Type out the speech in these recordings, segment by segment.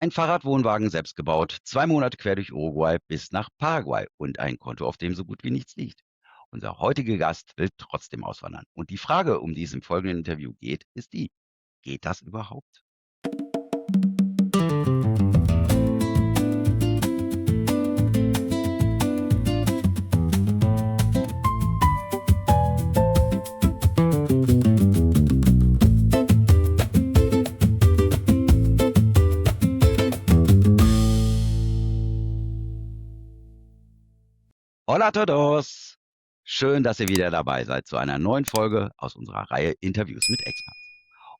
Ein Fahrradwohnwagen selbst gebaut, 2 Monate quer durch Uruguay bis nach Paraguay und ein Konto, auf dem so gut wie nichts liegt. Unser heutiger Gast will trotzdem auswandern. Und die Frage, um die es im folgenden Interview geht, ist die: Geht das überhaupt? Hola a todos! Schön, dass ihr wieder dabei seid zu einer neuen Folge aus unserer Reihe Interviews mit Expats.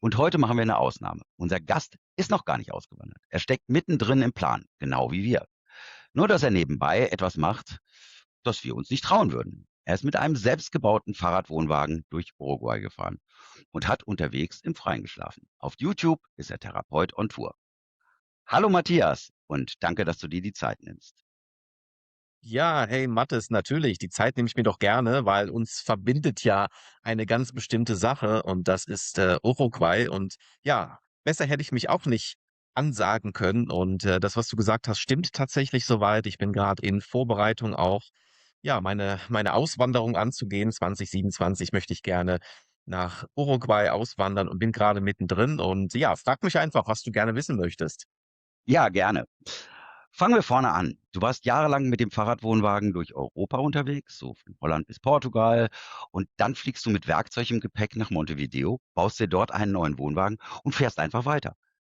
Und heute machen wir eine Ausnahme. Unser Gast ist noch gar nicht ausgewandert. Er steckt mittendrin im Plan, genau wie wir. Nur, dass er nebenbei etwas macht, das wir uns nicht trauen würden. Er ist mit einem selbstgebauten Fahrradwohnwagen durch Uruguay gefahren und hat unterwegs im Freien geschlafen. Auf YouTube ist er Therapeut on Tour. Hallo Matthias und danke, dass du dir die Zeit nimmst. Ja, hey Mathis, natürlich, die Zeit nehme ich mir doch gerne, weil uns verbindet ja eine ganz bestimmte Sache und das ist Uruguay. Und ja, besser hätte ich mich auch nicht ansagen können. Und das, was du gesagt hast, stimmt tatsächlich soweit. Ich bin gerade in Vorbereitung auch, ja, meine Auswanderung anzugehen. 2027 möchte ich gerne nach Uruguay auswandern und bin gerade mittendrin. Und ja, frag mich einfach, was du gerne wissen möchtest. Ja, gerne. Fangen wir vorne an. Du warst jahrelang mit dem Fahrradwohnwagen durch Europa unterwegs, so von Holland bis Portugal. Und dann fliegst du mit Werkzeug im Gepäck nach Montevideo, baust dir dort einen neuen Wohnwagen und fährst einfach weiter.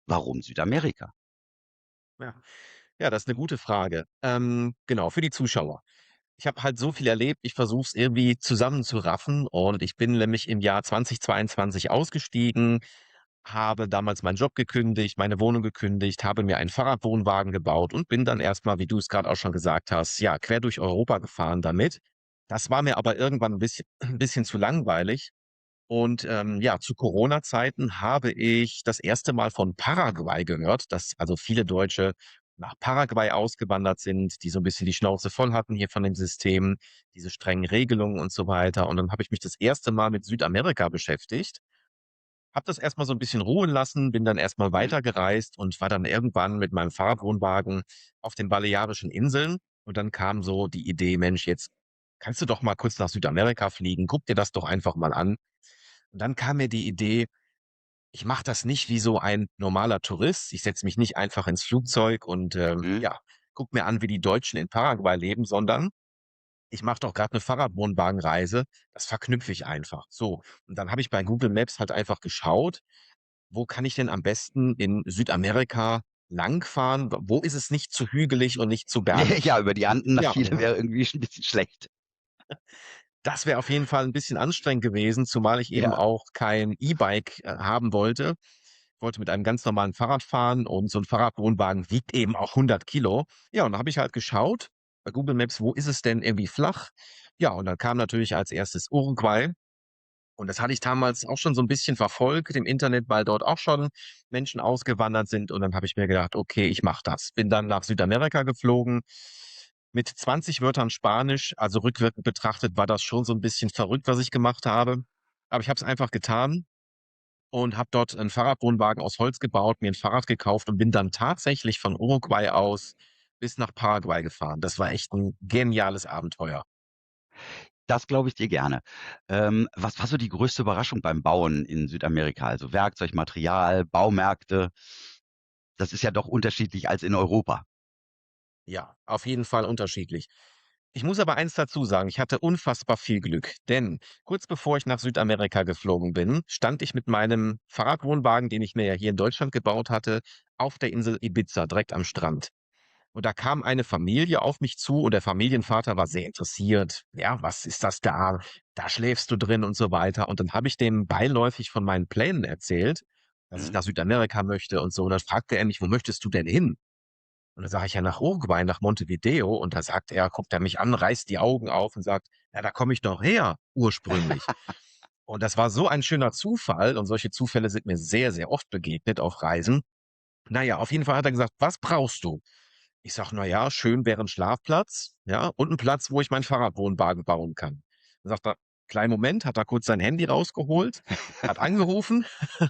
Warum Südamerika? Ja. Ja, das ist eine gute Frage. Genau, für die Zuschauer. Ich habe halt so viel erlebt, ich versuche es irgendwie zusammenzuraffen und ich bin nämlich im Jahr 2022 ausgestiegen, habe damals meinen Job gekündigt, meine Wohnung gekündigt, habe mir einen Fahrradwohnwagen gebaut und bin dann erst mal, wie du es gerade auch schon gesagt hast, ja, quer durch Europa gefahren damit. Das war mir aber irgendwann ein bisschen ein bisschen zu langweilig und, ja, zu Corona-Zeiten habe ich das erste Mal von Paraguay gehört, dass also viele Deutsche nach Paraguay ausgewandert sind, die so ein bisschen die Schnauze voll hatten hier von dem System, diese strengen Regelungen und so weiter. Und dann habe ich mich das erste Mal mit Südamerika beschäftigt, habe das erst mal so ein bisschen ruhen lassen, bin dann erst mal Mhm. weitergereist und war dann irgendwann mit meinem Fahrradwohnwagen auf den Balearischen Inseln. Und dann kam so die Idee: „Mensch, jetzt kannst du doch mal kurz nach Südamerika fliegen. Guck dir das doch einfach mal an.“ Und dann kam mir die Idee, ich mache das nicht wie so ein normaler Tourist. Ich setze mich nicht einfach ins Flugzeug und, Mhm. ja, gucke mir an, wie die Deutschen in Paraguay leben, sondern ich mache doch gerade 'ne Fahrradwohnwagenreise. Das verknüpfe ich einfach. So, und dann habe ich bei Google Maps halt einfach geschaut, wo kann ich denn am besten in Südamerika langfahren? Wo ist es nicht zu hügelig und nicht zu bergig? Ja, über die Anden nach Ja, Chile wäre irgendwie schon ein bisschen schlecht. das wäre auf jeden Fall 'n bisschen anstrengend gewesen, zumal ich eben Ja. auch kein E-Bike, haben wollte. Ich wollte mit einem ganz normalen Fahrrad fahren und so 'n Fahrradwohnwagen wiegt eben auch 100 Kilo. Ja, und da habe ich halt geschaut bei Google Maps, wo ist es denn irgendwie flach? Ja, und dann kam natürlich als Erstes Uruguay und das hatte ich damals auch schon so 'n bisschen verfolgt im Internet, weil dort auch schon Menschen ausgewandert sind und dann habe ich mir gedacht: „Okay, ich mache das.“ Bin dann nach Südamerika geflogen mit 20 Wörtern Spanisch. Also, rückwirkend betrachtet war das schon so 'n bisschen verrückt, was ich gemacht habe. Aber ich habe es einfach getan und habe dort 'n Fahrradwohnwagen aus Holz gebaut, mir 'n Fahrrad gekauft und bin dann tatsächlich von Uruguay aus bis nach Paraguay gefahren. Das war echt 'n geniales Abenteuer. Das glaube ich dir gerne. Was war so die größte Überraschung beim Bauen in Südamerika? Also Werkzeug, Material, Baumärkte? Das ist ja doch unterschiedlich als in Europa. Ja, auf jeden Fall unterschiedlich. Ich muss aber eins dazu sagen, ich hatte unfassbar viel Glück, denn kurz bevor ich nach Südamerika geflogen bin, stand ich mit meinem Fahrradwohnwagen, den ich mir ja hier in Deutschland gebaut hatte, auf der Insel Ibiza, direkt am Strand. Und da kam eine Familie auf mich zu und der Familienvater war sehr interessiert. Ja, was ist das da? Da schläfst du drin und so weiter. Und dann habe ich dem beiläufig von meinen Plänen erzählt, dass ich Mhm. nach Südamerika möchte und so. Und dann fragte er mich, wo möchtest du denn hin? Und dann sage ich: „Ja, nach Uruguay, nach Montevideo.“ Und da sagt er guckt er mich an, reißt die Augen auf und sagt: „Ja, da komme ich doch her ursprünglich.“ Und das war so ein schöner Zufall und solche Zufälle sind mir sehr, sehr oft begegnet auf Reisen. Na ja, auf jeden Fall hat er gesagt: „Was brauchst du?“ Ich sage: „Na ja, schön wäre 'n Schlafplatz, ja, und 'n Platz, wo ich meinen Fahrradwohnwagen bauen kann.“ Dann sagt er: Kleinen Moment, hat er kurz sein Handy rausgeholt, hat angerufen,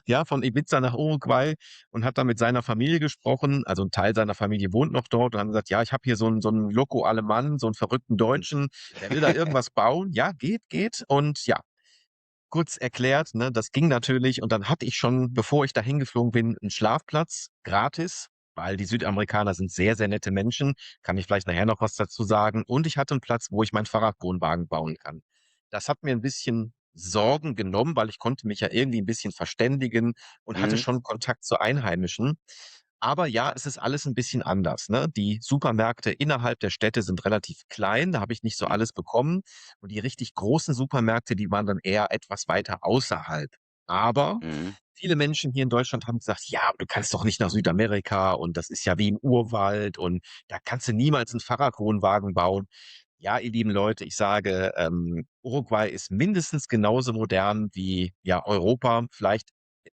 ja, von Ibiza nach Uruguay und hat da mit seiner Familie gesprochen. Also ein Teil seiner Familie wohnt noch dort und haben gesagt, ja, ich habe hier so 'n Loco Alemann, so einen verrückten Deutschen, der will da irgendwas bauen. Ja, geht, geht. Und ja, kurz erklärt, ne, das ging natürlich und dann hatte ich schon, bevor ich da hingeflogen bin, 'n Schlafplatz gratis, weil die Südamerikaner sind sehr, sehr nette Menschen. Kann ich vielleicht nachher noch was dazu sagen. Und ich hatte 'n Platz, wo ich meinen Fahrradwohnwagen bauen kann. Das hat mir 'n bisschen Sorgen genommen, weil ich konnte mich ja irgendwie 'n bisschen verständigen und hatte Mhm. schon Kontakt zu Einheimischen. Aber ja, es ist alles 'n bisschen anders, ne? Die Supermärkte innerhalb der Städte sind relativ klein, da habe ich nicht so Mhm. alles bekommen. Und die richtig großen Supermärkte, die waren dann eher etwas weiter außerhalb. Aber Mhm. viele Menschen hier in Deutschland haben gesagt: „Ja, aber du kannst doch nicht nach Südamerika und das ist ja wie im Urwald und da kannst du niemals 'n Fahrradwohnwagen bauen.“ Ja, ihr lieben Leute, ich sage, Uruguay ist mindestens genauso modern wie, ja, Europa, vielleicht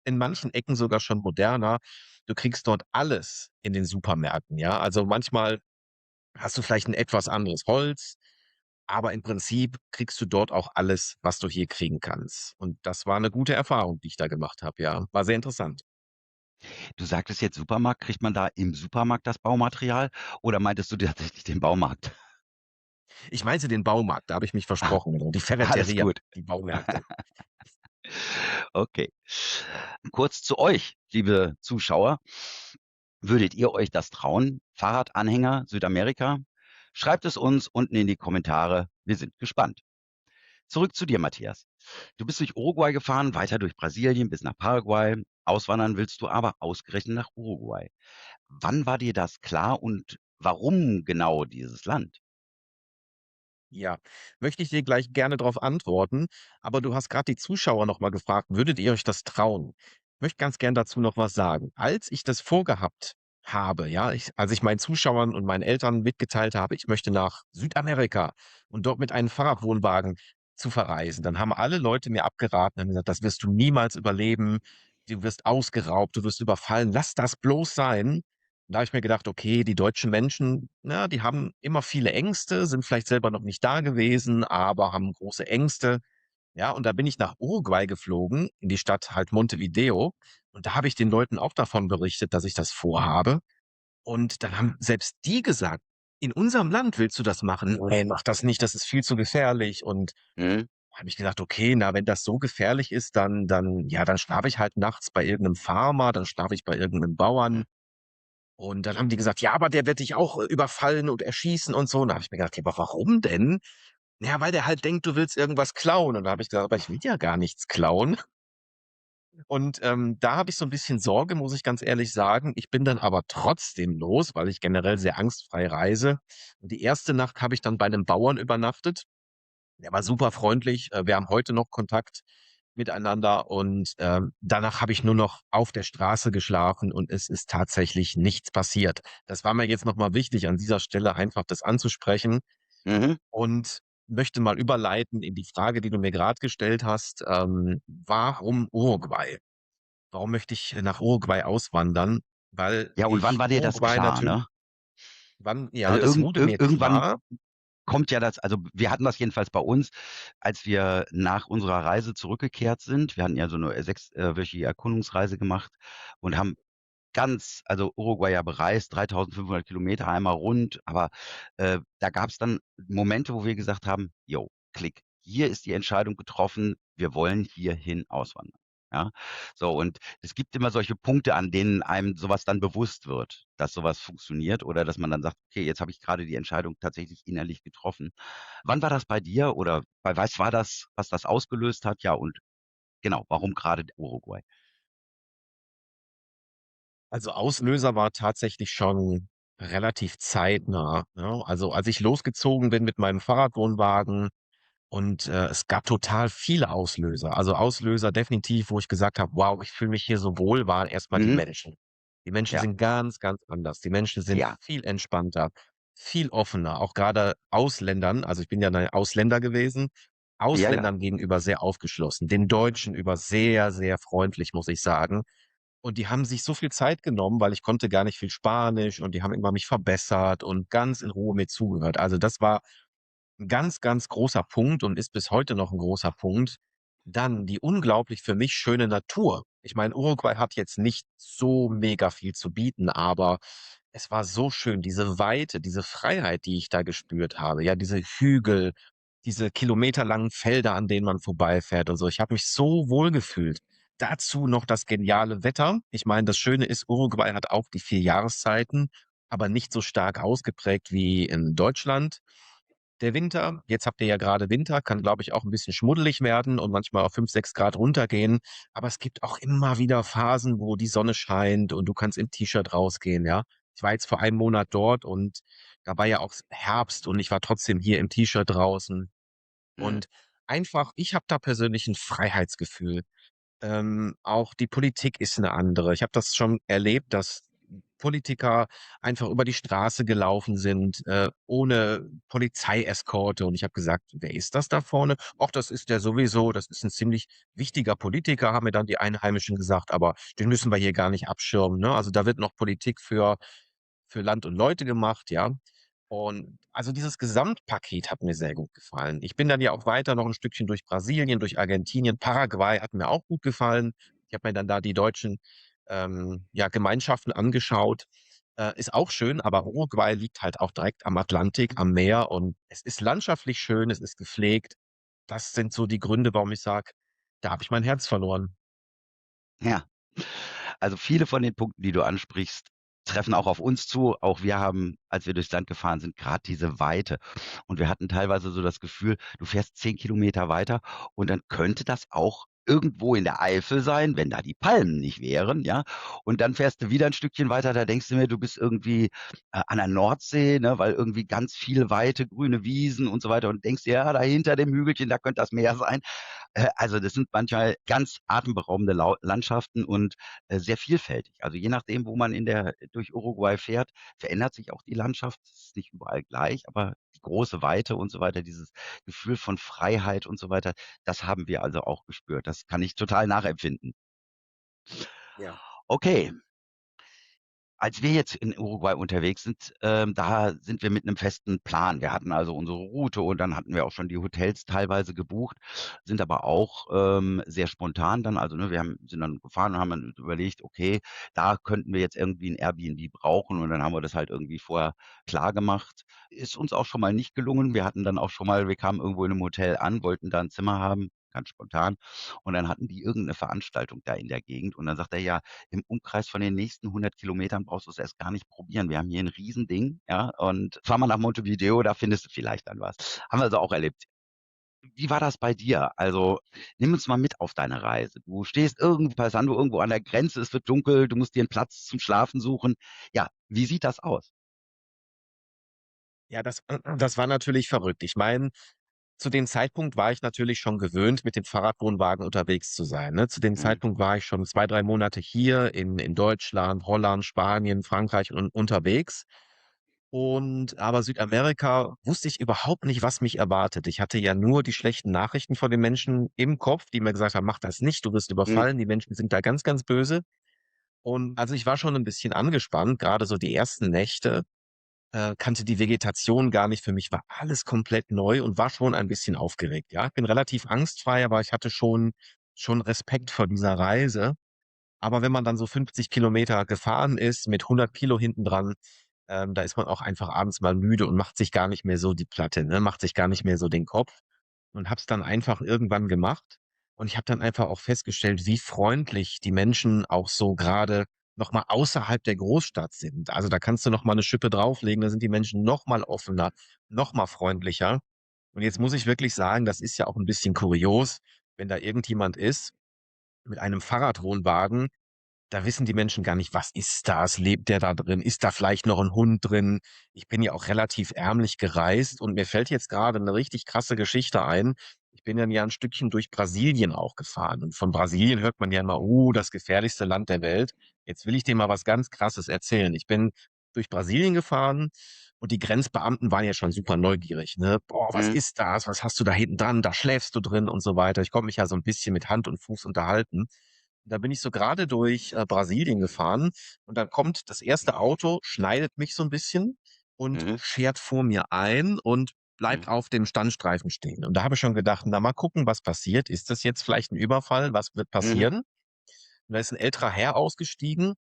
in manchen Ecken sogar schon moderner. Du kriegst dort alles in den Supermärkten, ja? Also, manchmal hast du vielleicht 'n etwas anderes Holz, aber im Prinzip kriegst du dort auch alles, was du hier kriegen kannst. Und das war 'ne gute Erfahrung, die ich da gemacht habe, ja. War sehr interessant. Du sagtest jetzt Supermarkt. Kriegt man da im Supermarkt das Baumaterial oder meintest du tatsächlich den Baumarkt? Ich meinte den Baumarkt, da habe ich mich Ah, versprochen, genau, die alles Ferreteria, gut. die Baumärkte. Okay. Kurz zu euch, liebe Zuschauer. Würdet ihr euch das trauen? Fahrradanhänger Südamerika? Schreibt es uns unten in die Kommentare. Wir sind gespannt. Zurück zu dir, Matthias. Du bist durch Uruguay gefahren, weiter durch Brasilien bis nach Paraguay. Auswandern willst du aber ausgerechnet nach Uruguay. Wann war dir das klar und warum genau dieses Land? Ja, möchte ich dir gleich gerne darauf antworten, aber du hast gerade die Zuschauer noch mal gefragt: „Würdet ihr euch das trauen?“ Ich möchte ganz gern dazu noch was sagen. Als ich das vorgehabt habe, ja, als ich meinen Zuschauern und meinen Eltern mitgeteilt habe, ich möchte nach Südamerika und dort mit einem Fahrradwohnwagen zu verreisen, dann haben alle Leute mir abgeraten und gesagt: „Das wirst du niemals überleben. Du wirst ausgeraubt, du wirst überfallen. Lass das bloß sein.“ Da habe ich mir gedacht: „Okay, die deutschen Menschen, na, die haben immer viele Ängste, sind vielleicht selber noch nicht da gewesen, aber haben große Ängste.“ Ja, und da bin ich nach Uruguay geflogen, in die Stadt halt Montevideo. Und da habe ich den Leuten auch davon berichtet, dass ich das vorhabe. Und dann haben selbst die gesagt: „In unserem Land willst du das machen? Ne, mach das nicht, das ist viel zu gefährlich.“ Und Mhm. da habe ich gedacht: „Okay, na, wenn das so gefährlich ist, dann ja, dann schlafe ich halt nachts bei irgendeinem Farmer, dann schlafe ich bei irgendeinem Bauern.“ Und dann haben die gesagt: „Ja, aber der wird dich auch überfallen und erschießen und so.“ Und da habe ich mir gedacht: „Ja, aber warum denn?“ „Ja, weil der halt denkt, du willst irgendwas klauen.“ Und da habe ich gesagt: „Aber ich will ja gar nichts klauen.“ Und, da habe ich so 'n bisschen Sorge, muss ich ganz ehrlich sagen. Ich bin dann aber trotzdem los, weil ich generell sehr angstfrei reise. Und die erste Nacht habe ich dann bei 'nem Bauern übernachtet. Der war super freundlich. Wir haben heute noch Kontakt miteinander und, danach habe ich nur noch auf der Straße geschlafen und es ist tatsächlich nichts passiert. Das war mir jetzt noch mal wichtig, an dieser Stelle einfach das anzusprechen Mhm. und möchte mal überleiten in die Frage, die du mir grad gestellt hast. Warum Uruguay? Warum möchte ich nach Uruguay auswandern? Weil Ja, und wann ich war dir das Uruguay klar, natürlich ne? wann ja, Also das wurde mir irgendwann klar. kommt ja das, also wir hatten das jedenfalls bei uns, als wir nach unserer Reise zurückgekehrt sind. Wir hatten ja so eine sechswöchige Erkundungsreise gemacht und haben also Uruguay ja bereist, 3.500 Kilometer einmal rund. Aber da gab es dann Momente, wo wir gesagt haben, jo, klick, hier ist die Entscheidung getroffen, wir wollen hierhin auswandern. Ja, so, und es gibt immer solche Punkte, an denen einem sowas dann bewusst wird, dass sowas funktioniert oder dass man dann sagt, okay, jetzt habe ich gerade die Entscheidung tatsächlich innerlich getroffen. Wann war das bei dir oder bei was war das, was das ausgelöst hat? Ja, und genau, warum gerade Uruguay? Also, Auslöser war tatsächlich schon relativ zeitnah, ne? Also, als ich losgezogen bin mit meinem Fahrradwohnwagen und, es gab total viele Auslöser. Also, Auslöser definitiv, wo ich gesagt habe: „Wow, ich fühle mich hier so wohl“, waren erst mal die Mhm. Menschen. Die Menschen Ja, sind ganz, ganz anders. Die Menschen sind ja, viel entspannter, viel offener, auch grade Ausländern, also, ich bin ja 'ne Ausländer gewesen, ja, ja. Ausländern gegenüber sehr aufgeschlossen, den Deutschen über sehr, sehr freundlich, muss ich sagen. Und die haben sich so viel Zeit genommen, weil ich konnte gar nicht viel Spanisch und die haben immer mich verbessert und ganz in Ruhe mir zugehört. Also, das war 'n ganz, ganz großer Punkt und ist bis heute noch ein großer Punkt. Dann die unglaublich für mich schöne Natur. Ich meine, Uruguay hat jetzt nicht so mega viel zu bieten, aber es war so schön, diese Weite, diese Freiheit, die ich da gespürt habe. Ja, diese Hügel, diese kilometerlangen Felder, an denen man vorbeifährt und so. Ich habe mich so wohl gefühlt. Dazu noch das geniale Wetter. Ich meine, das Schöne ist, Uruguay hat auch die 4 Jahreszeiten, aber nicht so stark ausgeprägt wie in Deutschland. Der Winter, jetzt habt ihr ja gerade Winter, kann, glaube ich, auch ein bisschen schmuddelig werden und manchmal auf 5, 6 Grad runtergehen. Aber es gibt auch immer wieder Phasen, wo die Sonne scheint und du kannst im T-Shirt rausgehen, ja. Ich war jetzt vor einem Monat dort und da war ja auch Herbst und ich war trotzdem hier im T-Shirt draußen. Mhm. Und einfach, ich habe da persönlich ein Freiheitsgefühl. Auch die Politik ist eine andere. Ich habe das schon erlebt, dass Politiker einfach über die Straße gelaufen sind, ohne Polizeieskorte. Und ich habe gesagt: „Wer ist das da vorne?“ „Ach, das ist der sowieso, das ist ein ziemlich wichtiger Politiker“, haben mir dann die Einheimischen gesagt, „aber den müssen wir hier gar nicht abschirmen“, ne? Also, da wird noch Politik für Land und Leute gemacht, ja. Und also dieses Gesamtpaket hat mir sehr gut gefallen. Ich bin dann ja auch weiter noch ein Stückchen durch Brasilien, durch Argentinien. Paraguay hat mir auch gut gefallen. Ich habe mir dann da die deutschen, ja, Gemeinschaften angeschaut. Ist auch schön, aber Uruguay liegt halt auch direkt am Atlantik, am Meer und es ist landschaftlich schön, es ist gepflegt. Das sind so die Gründe, warum ich sage, da habe ich mein Herz verloren. Ja. Also viele von den Punkten, die du ansprichst, treffen auch auf uns zu. Auch wir haben, als wir durchs Land gefahren sind, gerade diese Weite. Und wir hatten teilweise so das Gefühl, du fährst 10 Kilometer weiter und dann könnte das auch irgendwo in der Eifel sein, wenn da die Palmen nicht wären, ja. Und dann fährst du wieder ein Stückchen weiter, da denkst du mir, du bist irgendwie an der Nordsee, ne, weil irgendwie ganz viele weite grüne Wiesen und so weiter und denkst dir, ja, da hinter dem Hügelchen, da könnte das Meer sein. Also das sind manchmal ganz atemberaubende Landschaften und sehr vielfältig. Also je nachdem, wo man durch Uruguay fährt, verändert sich auch die Landschaft. Es ist nicht überall gleich, aber die große Weite und so weiter, dieses Gefühl von Freiheit und so weiter, das haben wir also auch gespürt. Das kann ich total nachempfinden. Ja. Okay, als wir jetzt in Uruguay unterwegs sind, da sind wir mit einem festen Plan. Wir hatten also unsere Route und dann hatten wir auch schon die Hotels teilweise gebucht, sind aber auch, sehr spontan dann also, ne, sind dann gefahren und haben dann überlegt: „Okay, da könnten wir jetzt irgendwie 'n Airbnb brauchen“ und dann haben wir das halt irgendwie vorher klargemacht. Ist uns auch schon mal nicht gelungen. Wir kamen irgendwo in 'nem Hotel an, wollten da 'n Zimmer haben, ganz spontan und dann hatten die irgend 'ne Veranstaltung da in der Gegend und dann sagt er: „Ja, im Umkreis von den nächsten 100 Kilometern brauchst du es erst gar nicht probieren. Wir haben hier ein Riesending, ja, und fahr mal nach Montevideo, da findest du vielleicht dann was. Haben wir also auch erlebt. Wie war das bei dir? Also, nimm uns mal mit auf deine Reise. Du stehst passando irgendwo an der Grenze, es wird dunkel, du musst dir einen Platz zum Schlafen suchen. Ja, wie sieht das aus? Ja, das war natürlich verrückt. Ich meine, zu dem Zeitpunkt war ich natürlich schon gewöhnt, mit dem Fahrradwohnwagen unterwegs zu sein, ne? Zu dem Mhm, Zeitpunkt war ich schon 2, 3 Monate hier in Deutschland, Holland, Spanien, Frankreich und unterwegs. Und aber Südamerika wusste ich überhaupt nicht, was mich erwartet. Ich hatte ja nur die schlechten Nachrichten von den Menschen im Kopf, die mir gesagt haben: „Mach das nicht, du wirst mhm, überfallen, die Menschen sind da ganz, ganz böse.“ Und also, ich war schon ein bisschen angespannt, gerade so die ersten Nächte, kannte die Vegetation gar nicht. Für mich war alles komplett neu und war schon ein bisschen aufgeregt, ja? Ich bin relativ angstfrei, aber ich hatte schon Respekt vor dieser Reise. Aber wenn man dann so 50 Kilometer gefahren ist mit 100 Kilo hinten dran, da ist man auch einfach abends mal müde und macht sich gar nicht mehr so die Platte, ne? Macht sich gar nicht mehr so den Kopf und habe es dann einfach irgendwann gemacht. Und ich habe dann einfach auch festgestellt, wie freundlich die Menschen auch so gerade noch mal außerhalb der Großstadt sind. Also, da kannst du noch mal 'ne Schippe drauflegen, da sind die Menschen noch mal offener, noch mal freundlicher. Und jetzt muss ich wirklich sagen, das ist ja auch 'n bisschen kurios, wenn da irgendjemand ist mit einem Fahrradwohnwagen, da wissen die Menschen gar nicht: „Was ist das? Lebt der da drin? Ist da vielleicht noch 'n Hund drin?“ Ich bin ja auch relativ ärmlich gereist und mir fällt jetzt grade 'ne richtig krasse Geschichte ein. Ich bin dann ja 'n Stückchen durch Brasilien auch gefahren und von Brasilien hört man ja immer: „Oh, das gefährlichste Land der Welt.“ Jetzt will ich dir mal was ganz Krasses erzählen. Ich bin durch Brasilien gefahren und die Grenzbeamten waren ja schon super neugierig, ne? „Boah, was mhm, ist das? Was hast du da hinten dran? Da schläfst du drin“ und so weiter. Ich konnte mich ja so 'n bisschen mit Hand und Fuß unterhalten. Da bin ich so gerade durch, Brasilien gefahren und dann kommt das erste Auto, schneidet mich so 'n bisschen und mhm, schert vor mir ein und bleibt Mhm. auf dem Standstreifen stehen. Und da habe ich schon gedacht, na mal gucken, was passiert. Ist das jetzt vielleicht ein Überfall? Was wird Mhm. passieren? Und da ist ein älterer Herr ausgestiegen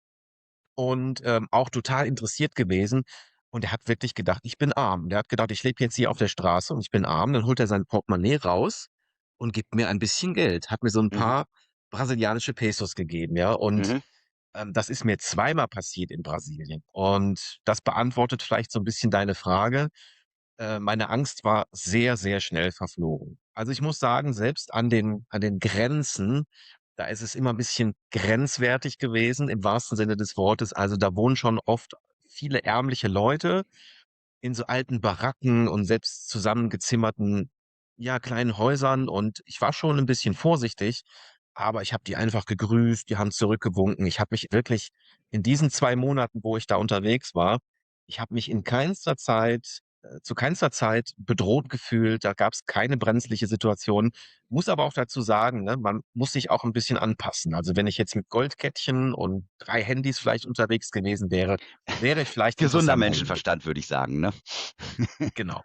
und auch total interessiert gewesen. Und er hat wirklich gedacht, ich bin arm. Der hat gedacht, ich lebe jetzt hier auf der Straße und ich bin arm. Dann holt er sein Portemonnaie raus und gibt mir ein bisschen Geld. Hat mir so ein Mhm. paar brasilianische Pesos gegeben, ja. Und Mhm. das ist mir zweimal passiert in Brasilien. Und das beantwortet vielleicht so ein bisschen deine Frage. Meine Angst war sehr, sehr schnell verflogen. Also ich muss sagen, selbst an den Grenzen, da ist es immer ein bisschen grenzwertig gewesen, im wahrsten Sinne des Wortes. Also da wohnen schon oft viele ärmliche Leute in so alten Baracken und selbst zusammengezimmerten, ja, kleinen Häusern. Und ich war schon ein bisschen vorsichtig, aber ich habe die einfach gegrüßt, die haben zurückgewunken. Ich habe mich wirklich in diesen 2 Monaten, wo ich da unterwegs war, ich habe mich in keinster Zeit zu keinster Zeit bedroht gefühlt. Da gab es keine brenzliche Situation. Muss aber auch dazu sagen, ne, man muss sich auch ein bisschen anpassen. Also, wenn ich jetzt mit Goldkettchen und 3 Handys vielleicht unterwegs gewesen wäre, wäre ich vielleicht Gesunder interessanter gewesen. Menschenverstand, würde ich sagen, ne? Genau.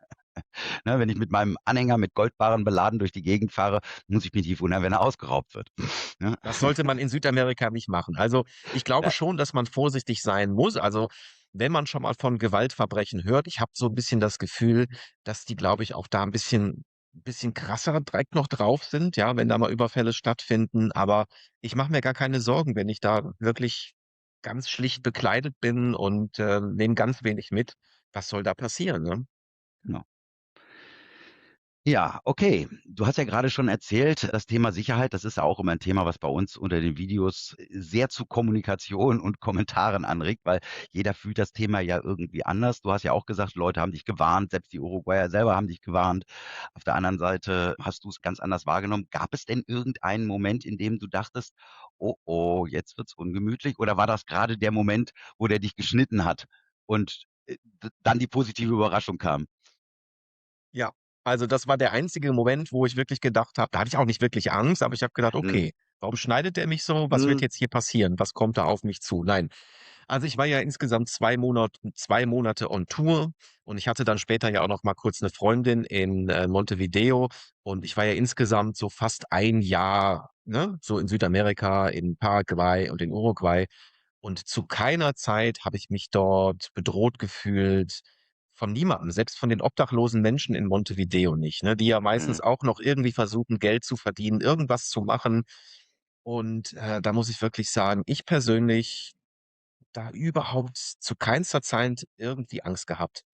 Ne, wenn ich mit meinem Anhänger mit Goldbarren beladen durch die Gegend fahre, muss ich mich nicht wundern, wenn er ausgeraubt wird. Ne? Das sollte man in Südamerika nicht machen. Also, ich glaube Ja, schon, dass man vorsichtig sein muss. Also, wenn man schon mal von Gewaltverbrechen hört, ich habe so ein bisschen das Gefühl, dass die, glaube ich, auch da ein bisschen krasser direkt noch drauf sind, ja, wenn da mal Überfälle stattfinden. Aber ich mache mir gar keine Sorgen, wenn ich da wirklich ganz schlicht bekleidet bin und, nehme ganz wenig mit. Was soll da passieren, ne? genau. Ja, okay. Du hast ja gerade schon erzählt, das Thema Sicherheit, das ist ja auch immer ein Thema, was bei uns unter den Videos sehr zu Kommunikation und Kommentaren anregt, weil jeder fühlt das Thema ja irgendwie anders. Du hast ja auch gesagt, Leute haben dich gewarnt, selbst die Uruguayer selber haben dich gewarnt. Auf der anderen Seite hast du es ganz anders wahrgenommen. Gab es denn irgendeinen Moment, in dem du dachtest: „Oh, oh, jetzt wird's ungemütlich?“ Oder war das gerade der Moment, wo der dich geschnitten hat und, d dann die positive Überraschung kam? Ja, also das war der einzige Moment, wo ich wirklich gedacht habe, da hatte ich auch nicht wirklich Angst, aber ich habe gedacht: Mhm. „Okay, warum schneidet der mich so? Was wird Mhm. jetzt hier passieren? Was kommt da auf mich zu?“ Nein. Also, ich war ja insgesamt 2 Monate on Tour und ich hatte dann später ja auch noch mal kurz eine Freundin in, Montevideo und ich war ja insgesamt so fast ein Jahr, ne, so in Südamerika, in Paraguay und in Uruguay. Und zu keiner Zeit habe ich mich dort bedroht gefühlt von niemandem, selbst von den obdachlosen Menschen in Montevideo nicht, ne, die ja Mhm. meistens auch noch irgendwie versuchen, Geld zu verdienen, irgendwas zu machen. Und, da muss ich wirklich sagen, ich persönlich da überhaupt zu keinster Zeit irgendwie Angst gehabt.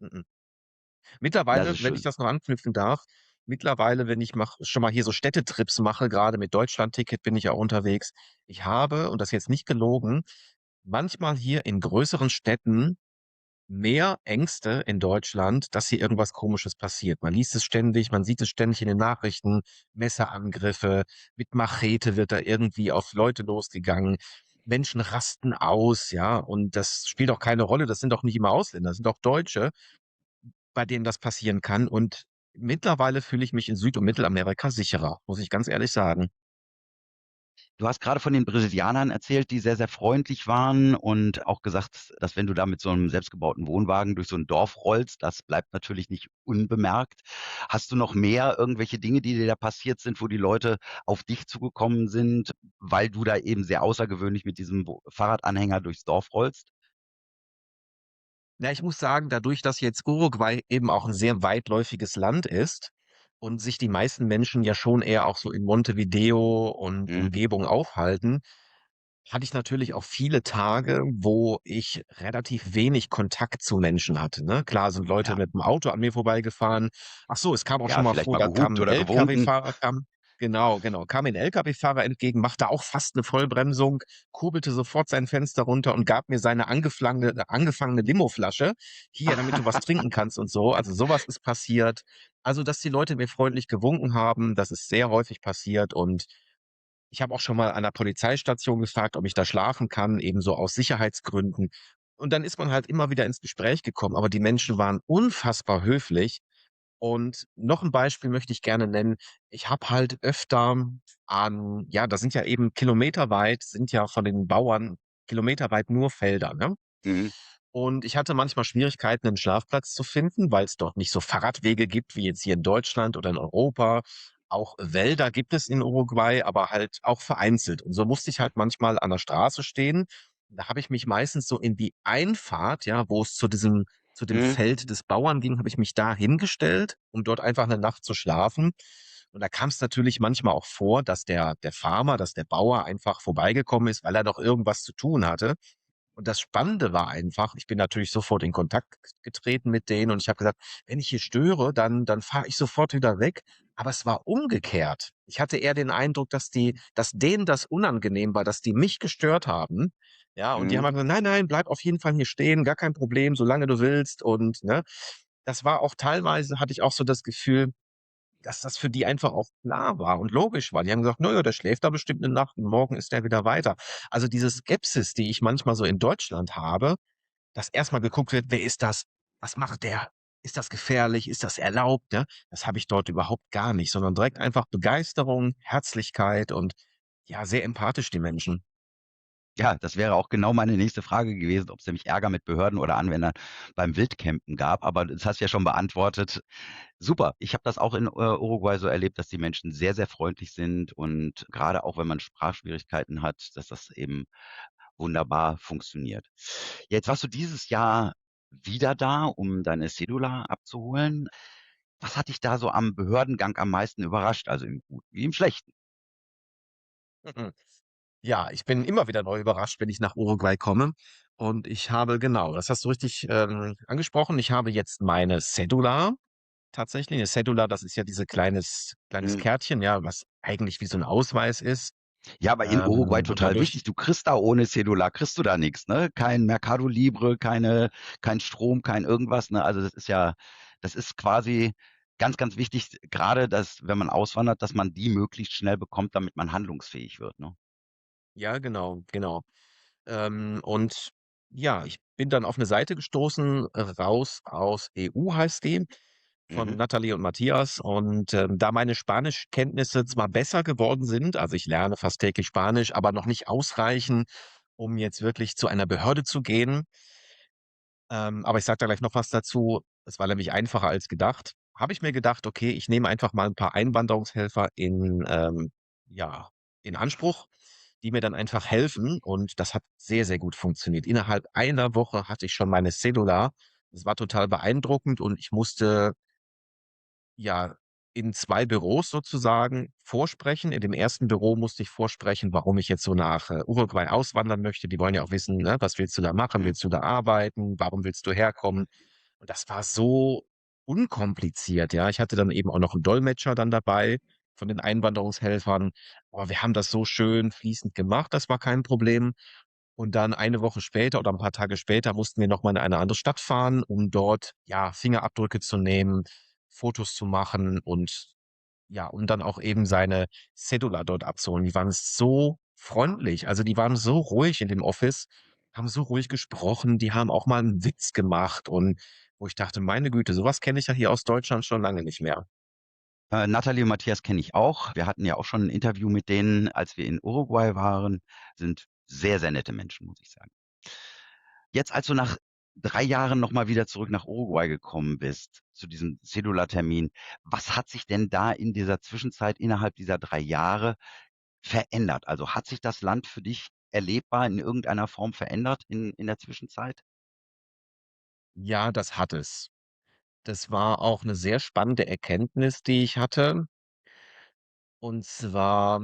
Das Mittlerweile, ist wenn ich schön. das noch anknüpfen darf, mittlerweile, wenn ich schon mal hier so Städtetrips mache, gerade mit Deutschlandticket bin ich ja auch unterwegs. Ich habe, und das ist jetzt nicht gelogen, manchmal hier in größeren Städten mehr Ängste in Deutschland, dass hier irgendwas Komisches passiert. Man liest es ständig, man sieht es ständig in den Nachrichten, Messerangriffe, mit Machete wird da irgendwie auf Leute losgegangen. Menschen rasten aus, ja, und das spielt auch keine Rolle. Das sind doch nicht immer Ausländer, das sind auch Deutsche, bei denen das passieren kann. Und mittlerweile fühle ich mich in Süd- und Mittelamerika sicherer, muss ich ganz ehrlich sagen. Du hast gerade von den Brasilianern erzählt, die sehr, sehr freundlich waren und auch gesagt, dass wenn du da mit so einem selbstgebauten Wohnwagen durch so ein Dorf rollst, das bleibt natürlich nicht unbemerkt. Hast du noch mehr irgendwelche Dinge, die dir da passiert sind, wo die Leute auf dich zugekommen sind, weil du da eben sehr außergewöhnlich mit diesem Wo Fahrradanhänger durchs Dorf rollst? Na, ich muss sagen, dadurch, dass jetzt Uruguay eben auch ein sehr weitläufiges Land ist und sich die meisten Menschen ja schon eher auch so in Montevideo und Mhm. Umgebung aufhalten, hatte ich natürlich auch viele Tage, wo ich relativ wenig Kontakt zu Menschen hatte, ne? Klar sind Leute Ja. mit dem Auto an mir vorbeigefahren. Ach so, es kam auch schon Ja, mal vielleicht vor, mal da kam gehupt 'n oder gewunken. Lkw-Fahrer kam mir 'n Lkw-Fahrer entgegen, machte auch fast 'ne Vollbremsung, kurbelte sofort sein Fenster runter und gab mir seine angefangene Limoflasche: „Hier, damit du was trinken kannst“ und so. Also, so was ist passiert. Also, dass die Leute mir freundlich gewunken haben, das ist sehr häufig passiert und ich habe auch schon mal an der Polizeistation gefragt, ob ich da schlafen kann, ebenso aus Sicherheitsgründen. Und dann ist man halt immer wieder ins Gespräch gekommen, aber die Menschen waren unfassbar höflich. Und noch 'n Beispiel möchte ich gerne nennen. Ich habe halt öfter ja, das sind ja eben kilometerweit sind ja von den Bauern kilometerweit nur Felder, ne? Mhm. Und ich hatte manchmal Schwierigkeiten, einen Schlafplatz zu finden, weil es dort nicht so Fahrradwege gibt wie jetzt hier in Deutschland oder in Europa. Auch Wälder gibt es in Uruguay, aber halt auch vereinzelt. Und so musste ich halt manchmal an der Straße stehen. Da habe ich mich meistens so in die Einfahrt, ja, wo es zu dem Mhm. Feld des Bauern ging, habe ich mich da hingestellt, um dort einfach eine Nacht zu schlafen. Und da kam es natürlich manchmal auch vor, dass der Farmer, dass der Bauer einfach vorbeigekommen ist, weil er noch irgendwas zu tun hatte. Und das Spannende war einfach, ich bin natürlich sofort in Kontakt getreten mit denen und ich habe gesagt, wenn ich hier störe, dann fahre ich sofort wieder weg. Aber es war umgekehrt. Ich hatte eher den Eindruck, dass denen das unangenehm war, dass die mich gestört haben. Ja, und die haben Mhm. halt gesagt, nein, nein, bleib auf jeden Fall hier stehen, gar kein Problem, solange du willst. Und ne, das war auch teilweise, hatte ich auch so das Gefühl, dass das für die einfach auch klar war und logisch war. Die haben gesagt, na ja, der schläft da bestimmt eine Nacht und morgen ist der wieder weiter. Also diese Skepsis, die ich manchmal so in Deutschland habe, dass erstmal geguckt wird, wer ist das? Was macht der? Ist das gefährlich? Ist das erlaubt? Ja, das habe ich dort überhaupt gar nicht, sondern direkt einfach Begeisterung, Herzlichkeit und ja, sehr empathisch die Menschen. Ja, das wäre auch genau meine nächste Frage gewesen, ob es nämlich Ärger mit Behörden oder Anwendern beim Wildcampen gab, aber das hast du ja schon beantwortet. Super. Ich habe das auch in Uruguay so erlebt, dass die Menschen sehr, sehr freundlich sind und gerade auch wenn man Sprachschwierigkeiten hat, dass das eben wunderbar funktioniert. Jetzt warst du dieses Jahr wieder da, um deine Cedula abzuholen. Was hat dich da so am Behördengang am meisten überrascht, also im Guten wie im Schlechten? Mhm. Ja, ich bin immer wieder neu überrascht, wenn ich nach Uruguay komme. Und ich habe, genau, das hast du richtig angesprochen, ich habe jetzt meine Cedula tatsächlich. Eine Cedula, das ist ja diese kleines Mhm. Kärtchen, ja, was eigentlich wie so ein Ausweis ist. Ja, aber in Uruguay Und total dadurch wichtig. Du kriegst da ohne Cedular kriegst du da nichts, ne? Kein Mercado Libre, kein Strom, kein irgendwas, ne? Also das ist quasi ganz, ganz wichtig, gerade dass, wenn man auswandert, dass man die möglichst schnell bekommt, damit man handlungsfähig wird, ne? ja, genau, genau. Und ja, ich bin dann auf eine Seite gestoßen, „Raus aus EU“ heißt die, von Mhm. Nathalie und Matthias. Und, da meine Spanischkenntnisse zwar besser geworden sind, also ich lerne fast täglich Spanisch, aber noch nicht ausreichen, um jetzt wirklich zu einer Behörde zu gehen. Aber ich sage da gleich noch was dazu. Es war nämlich einfacher als gedacht. Habe ich mir gedacht: „Okay, ich nehme einfach mal ein paar Einwanderungshelfer ja, in Anspruch, die mir dann einfach helfen.“ Und das hat sehr, sehr gut funktioniert. Innerhalb einer Woche hatte ich schon meine Cedula. Das war total beeindruckend und ich musste ja, in 2 Büros sozusagen vorsprechen. In dem ersten Büro musste ich vorsprechen, warum ich jetzt so nach, Uruguay auswandern möchte. Die wollen ja auch wissen, ne: „Was willst du da machen? Mhm. Willst du da arbeiten? Warum willst du herkommen?“ Und das war so unkompliziert, ja. Ich hatte dann eben auch noch 'n Dolmetscher dann dabei von den Einwanderungshelfern. Aber wir haben das so schön fließend gemacht, das war kein Problem. Und dann eine Woche später oder ein paar Tage später mussten wir noch mal in eine andere Stadt fahren, um dort, ja, Fingerabdrücke zu nehmen, Fotos zu machen und ja, und dann auch eben seine Cedula dort abzuholen. Die waren so freundlich. Also, die waren so ruhig in dem Office, haben so ruhig gesprochen, die haben auch mal 'n Witz gemacht und wo ich dachte: „Meine Güte, so was kenne ich ja hier aus Deutschland schon lange nicht mehr.“ Natalie und Matthias kenne ich auch. Wir hatten ja auch schon ein Interview mit denen, als wir in Uruguay waren. Sind sehr, sehr nette Menschen, muss ich sagen. Jetzt, als du nach 3 Jahren noch mal wieder zurück nach Uruguay gekommen bist, zu diesem Cedula-Termin, was hat sich denn da in dieser Zwischenzeit innerhalb dieser 3 Jahre verändert? Also, hat sich das Land für dich erlebbar in irgendeiner Form verändert in der Zwischenzeit? Ja, das hat es. Das war auch 'ne sehr spannende Erkenntnis, die ich hatte. Und zwar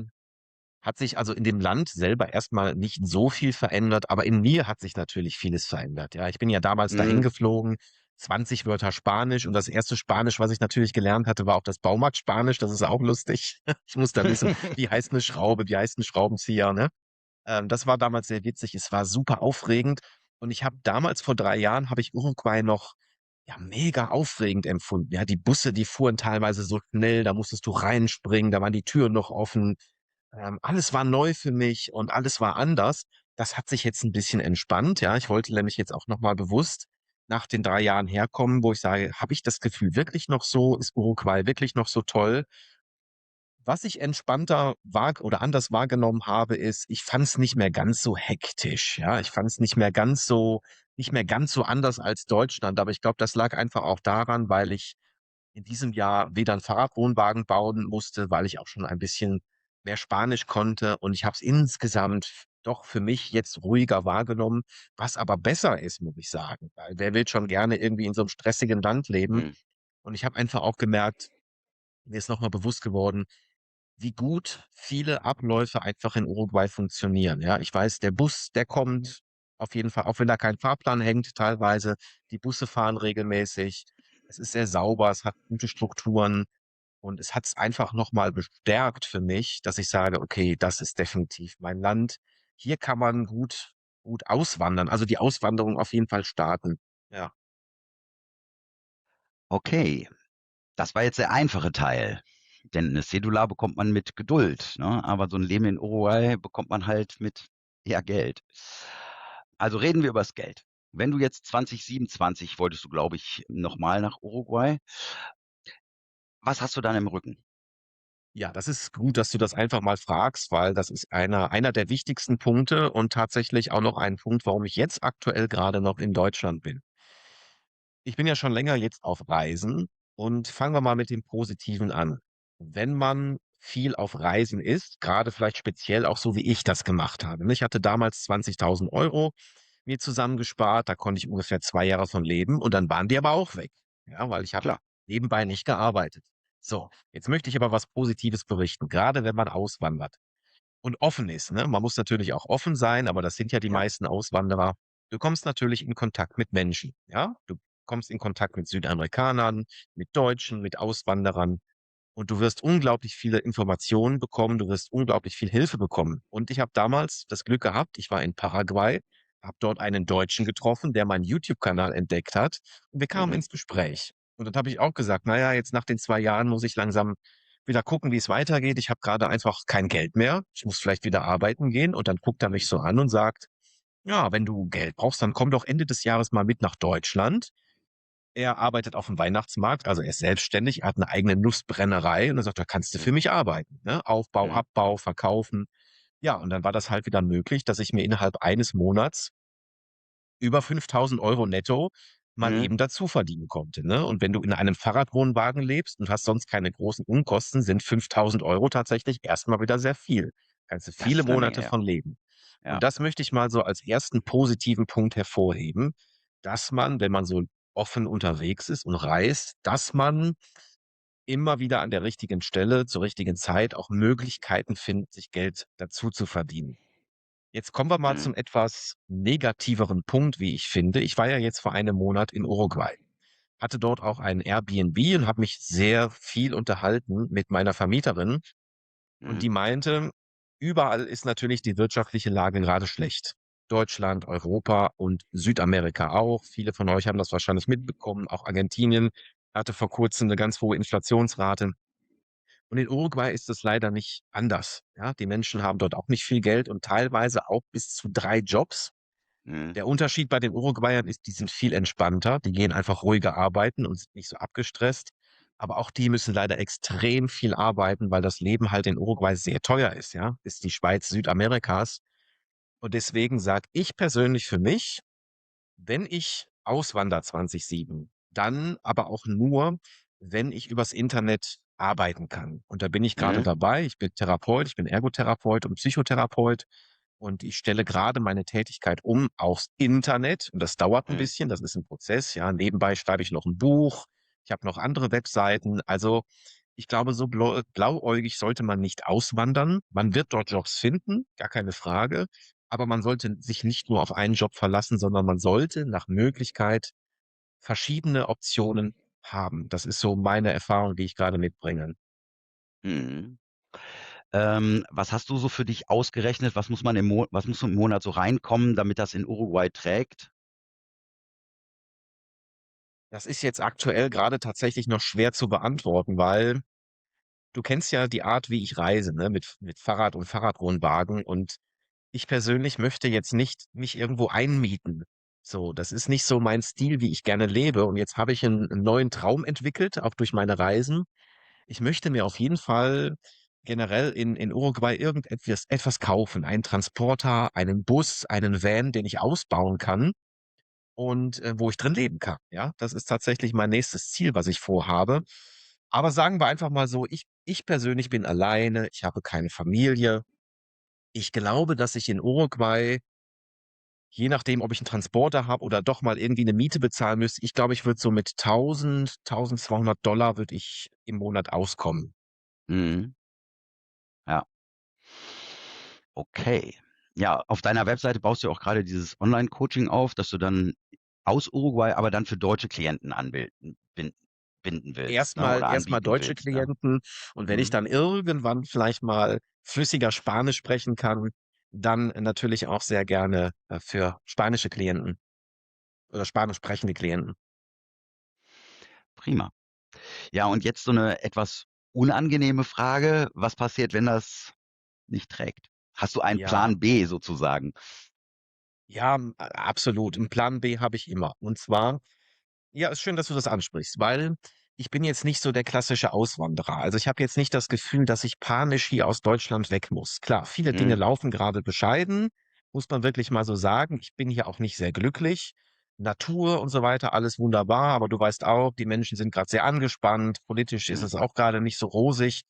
hat sich also in dem Land selber erstmal nicht so viel verändert, aber in mir hat sich natürlich vieles verändert, ja. Ich bin ja damals dahin Mhm. geflogen, 20 Wörter Spanisch und das erste Spanisch, was ich natürlich gelernt hatte, war auch das Baumarktspanisch. Das ist auch lustig. Ich muss da wissen, wie heißt 'ne Schraube, wie heißt 'n Schraubenzieher, ne? Das war damals sehr witzig. Es war super aufregend und ich habe damals vor 3 Jahren habe ich Uruguay noch, ja, mega aufregend empfunden. Ja, die Busse, die fuhren teilweise so schnell, da musstest du reinspringen, da waren die Türen noch offen. Alles war neu für mich und alles war anders. Das hat sich jetzt 'n bisschen entspannt, ja. Ich wollte nämlich jetzt auch noch mal bewusst nach den 3 Jahren herkommen, wo ich sage: „Habe ich das Gefühl wirklich noch so? Ist Uruguay wirklich noch so toll?“ Was ich entspannter oder anders wahrgenommen habe, ist, ich fand es nicht mehr ganz so hektisch. Ja, ich fand es nicht mehr ganz so anders als Deutschland. Aber ich glaube, das lag einfach auch daran, weil ich in diesem Jahr weder einen Fahrradwohnwagen bauen musste, weil ich auch schon ein bisschen mehr Spanisch konnte. Und ich habe es insgesamt doch für mich jetzt ruhiger wahrgenommen, was aber besser ist, muss ich sagen. Weil wer will schon gerne irgendwie in so einem stressigen Land leben? Mhm. Und ich habe einfach auch gemerkt, mir ist nochmal bewusst geworden, wie gut viele Abläufe einfach in Uruguay funktionieren. Ja, ich weiß, der Bus, der kommt auf jeden Fall, auch wenn da kein Fahrplan hängt, teilweise. Die Busse fahren regelmäßig. Es ist sehr sauber, es hat gute Strukturen und es hat es einfach nochmal bestärkt für mich, dass ich sage, okay, das ist definitiv mein Land. Hier kann man gut auswandern, also die Auswanderung auf jeden Fall starten. Ja. Okay, das war jetzt der einfache Teil. Denn eine Cedula bekommt man mit Geduld, ne? Aber so ein Leben in Uruguay bekommt man halt mit eher Geld. Also reden wir über das Geld. Wenn du jetzt 2027 wolltest du, glaube ich, nochmal nach Uruguay. Was hast du dann im Rücken? Ja, das ist gut, dass du das einfach mal fragst, weil das ist einer der wichtigsten Punkte und tatsächlich auch noch ein Punkt, warum ich jetzt aktuell gerade noch in Deutschland bin. Ich bin ja schon länger jetzt auf Reisen und fangen wir mal mit dem Positiven an. Wenn man viel auf Reisen ist, gerade vielleicht speziell auch so, wie ich das gemacht habe. Ne? Ich hatte damals 20.000 € mir zusammengespart, da konnte ich ungefähr 2 Jahre von leben und dann waren die aber auch weg. Ja, weil ich habe Klar, nebenbei nicht gearbeitet. So, jetzt möchte ich aber was Positives berichten, gerade wenn man auswandert und offen ist. Ne? Man muss natürlich auch offen sein, aber das sind ja die ja. meisten Auswanderer. Du kommst natürlich in Kontakt mit Menschen. Ja, du kommst in Kontakt mit Südamerikanern, mit Deutschen, mit Auswanderern und du wirst unglaublich viele Informationen bekommen. Du wirst unglaublich viel Hilfe bekommen. Und ich habe damals das Glück gehabt, ich war in Paraguay, habe dort einen Deutschen getroffen, der meinen YouTube-Kanal entdeckt hat und wir kamen Mhm. ins Gespräch. Und dann habe ich auch gesagt, naja, jetzt nach den 2 Jahren muss ich langsam wieder gucken, wie es weitergeht. Ich habe gerade einfach kein Geld mehr. Ich muss vielleicht wieder arbeiten gehen. Und dann guckt er mich so an und sagt, ja, wenn du Geld brauchst, dann komm doch Ende des Jahres mal mit nach Deutschland. Er arbeitet auf dem Weihnachtsmarkt, also er ist selbstständig, er hat eine eigene Nussbrennerei und er sagt, da kannst du Mhm. für mich arbeiten. Ne? Aufbau, Mhm. Abbau, Verkaufen. Ja, und dann war das halt wieder möglich, dass ich mir innerhalb eines Monats über 5.000 € netto mal Mhm. eben dazu verdienen konnte. Ne? Und wenn du in einem Fahrradwohnwagen lebst und hast sonst keine großen Unkosten, sind 5.000 € tatsächlich erstmal wieder sehr viel. Kannst du Das viele ist eine Menge, Monate ja. von leben. Ja. Und das möchte ich mal so als ersten positiven Punkt hervorheben, dass man, wenn man so offen unterwegs ist und reist, dass man immer wieder an der richtigen Stelle zur richtigen Zeit auch Möglichkeiten findet, sich Geld dazu zu verdienen. Jetzt kommen wir mal Mhm. zum etwas negativeren Punkt, wie ich finde. Ich war ja jetzt vor einem Monat in Uruguay, hatte dort auch ein Airbnb und habe mich sehr viel unterhalten mit meiner Vermieterin. Und Mhm. die meinte, überall ist natürlich die wirtschaftliche Lage gerade schlecht. Deutschland, Europa und Südamerika auch. Viele von euch haben das wahrscheinlich mitbekommen. Auch Argentinien hatte vor kurzem eine ganz hohe Inflationsrate. Und in Uruguay ist es leider nicht anders. Ja, die Menschen haben dort auch nicht viel Geld und teilweise auch bis zu 3 Jobs. Mhm. Der Unterschied bei den Uruguayern ist, die sind viel entspannter, die gehen einfach ruhiger arbeiten und sind nicht so abgestresst. Aber auch die müssen leider extrem viel arbeiten, weil das Leben halt in Uruguay sehr teuer ist, ja. Ist die Schweiz Südamerikas. Und deswegen sage ich persönlich für mich, wenn ich auswandere 2027, dann aber auch nur, wenn ich übers Internet arbeiten kann. Und da bin ich gerade Mhm. dabei. Ich bin Therapeut, ich bin Ergotherapeut und Psychotherapeut. Und ich stelle gerade meine Tätigkeit um aufs Internet. Und das dauert ein Mhm. bisschen, das ist ein Prozess. Ja, nebenbei schreibe ich noch ein Buch. Ich habe noch andere Webseiten. Also ich glaube, so blauäugig sollte man nicht auswandern. Man wird dort Jobs finden, gar keine Frage. Aber man sollte sich nicht nur auf einen Job verlassen, sondern man sollte nach Möglichkeit verschiedene Optionen haben. Das ist so meine Erfahrung, die ich gerade mitbringe. Mhm. Was hast du so für dich ausgerechnet? Was muss im Monat so reinkommen, damit das in Uruguay trägt? Das ist jetzt aktuell gerade tatsächlich noch schwer zu beantworten, weil du kennst ja die Art, wie ich reise, ne, mit Fahrrad und Fahrradwohnwagen. Und ich persönlich möchte jetzt nicht mich irgendwo einmieten. So, das ist nicht so mein Stil, wie ich gerne lebe. Und jetzt habe ich einen neuen Traum entwickelt, auch durch meine Reisen. Ich möchte mir auf jeden Fall generell in Uruguay etwas kaufen. Einen Transporter, einen Bus, einen Van, den ich ausbauen kann und wo ich drin leben kann. Ja, das ist tatsächlich mein nächstes Ziel, was ich vorhabe. Aber sagen wir einfach mal so, ich persönlich bin alleine, ich habe keine Familie. Ich glaube, dass ich in Uruguay, je nachdem, ob ich einen Transporter habe oder doch mal irgendwie eine Miete bezahlen müsste, ich glaube, ich würde so mit 1.200 $ würde ich im Monat auskommen. Mhm. Ja, okay. Ja, auf deiner Webseite baust du ja auch gerade dieses Online-Coaching auf, dass du dann aus Uruguay, aber dann für deutsche Klienten binden willst, ne, oder Erstmal anbieten deutsche willst, ja. Klienten, und wenn ich Mhm. dann irgendwann vielleicht mal flüssiger Spanisch sprechen kann, dann natürlich auch sehr gerne für spanische Klienten oder spanisch sprechende Klienten. Prima. Ja, und jetzt so eine etwas unangenehme Frage: Was passiert, wenn das nicht trägt? Hast du einen Ja, Plan B sozusagen? ja, absolut. 'N Plan B habe ich immer. Und zwar, ja, ist schön, dass du das ansprichst, weil ich bin jetzt nicht so der klassische Auswanderer. Also, ich habe jetzt nicht das Gefühl, dass ich panisch hier aus Deutschland weg muss. Klar, viele Dinge Mhm. laufen gerade bescheiden, muss man wirklich mal so sagen. Ich bin hier auch nicht sehr glücklich. Natur und so weiter, alles wunderbar, aber du weißt auch, die Menschen sind gerade sehr angespannt. Politisch ist Mhm. es auch gerade nicht so rosig.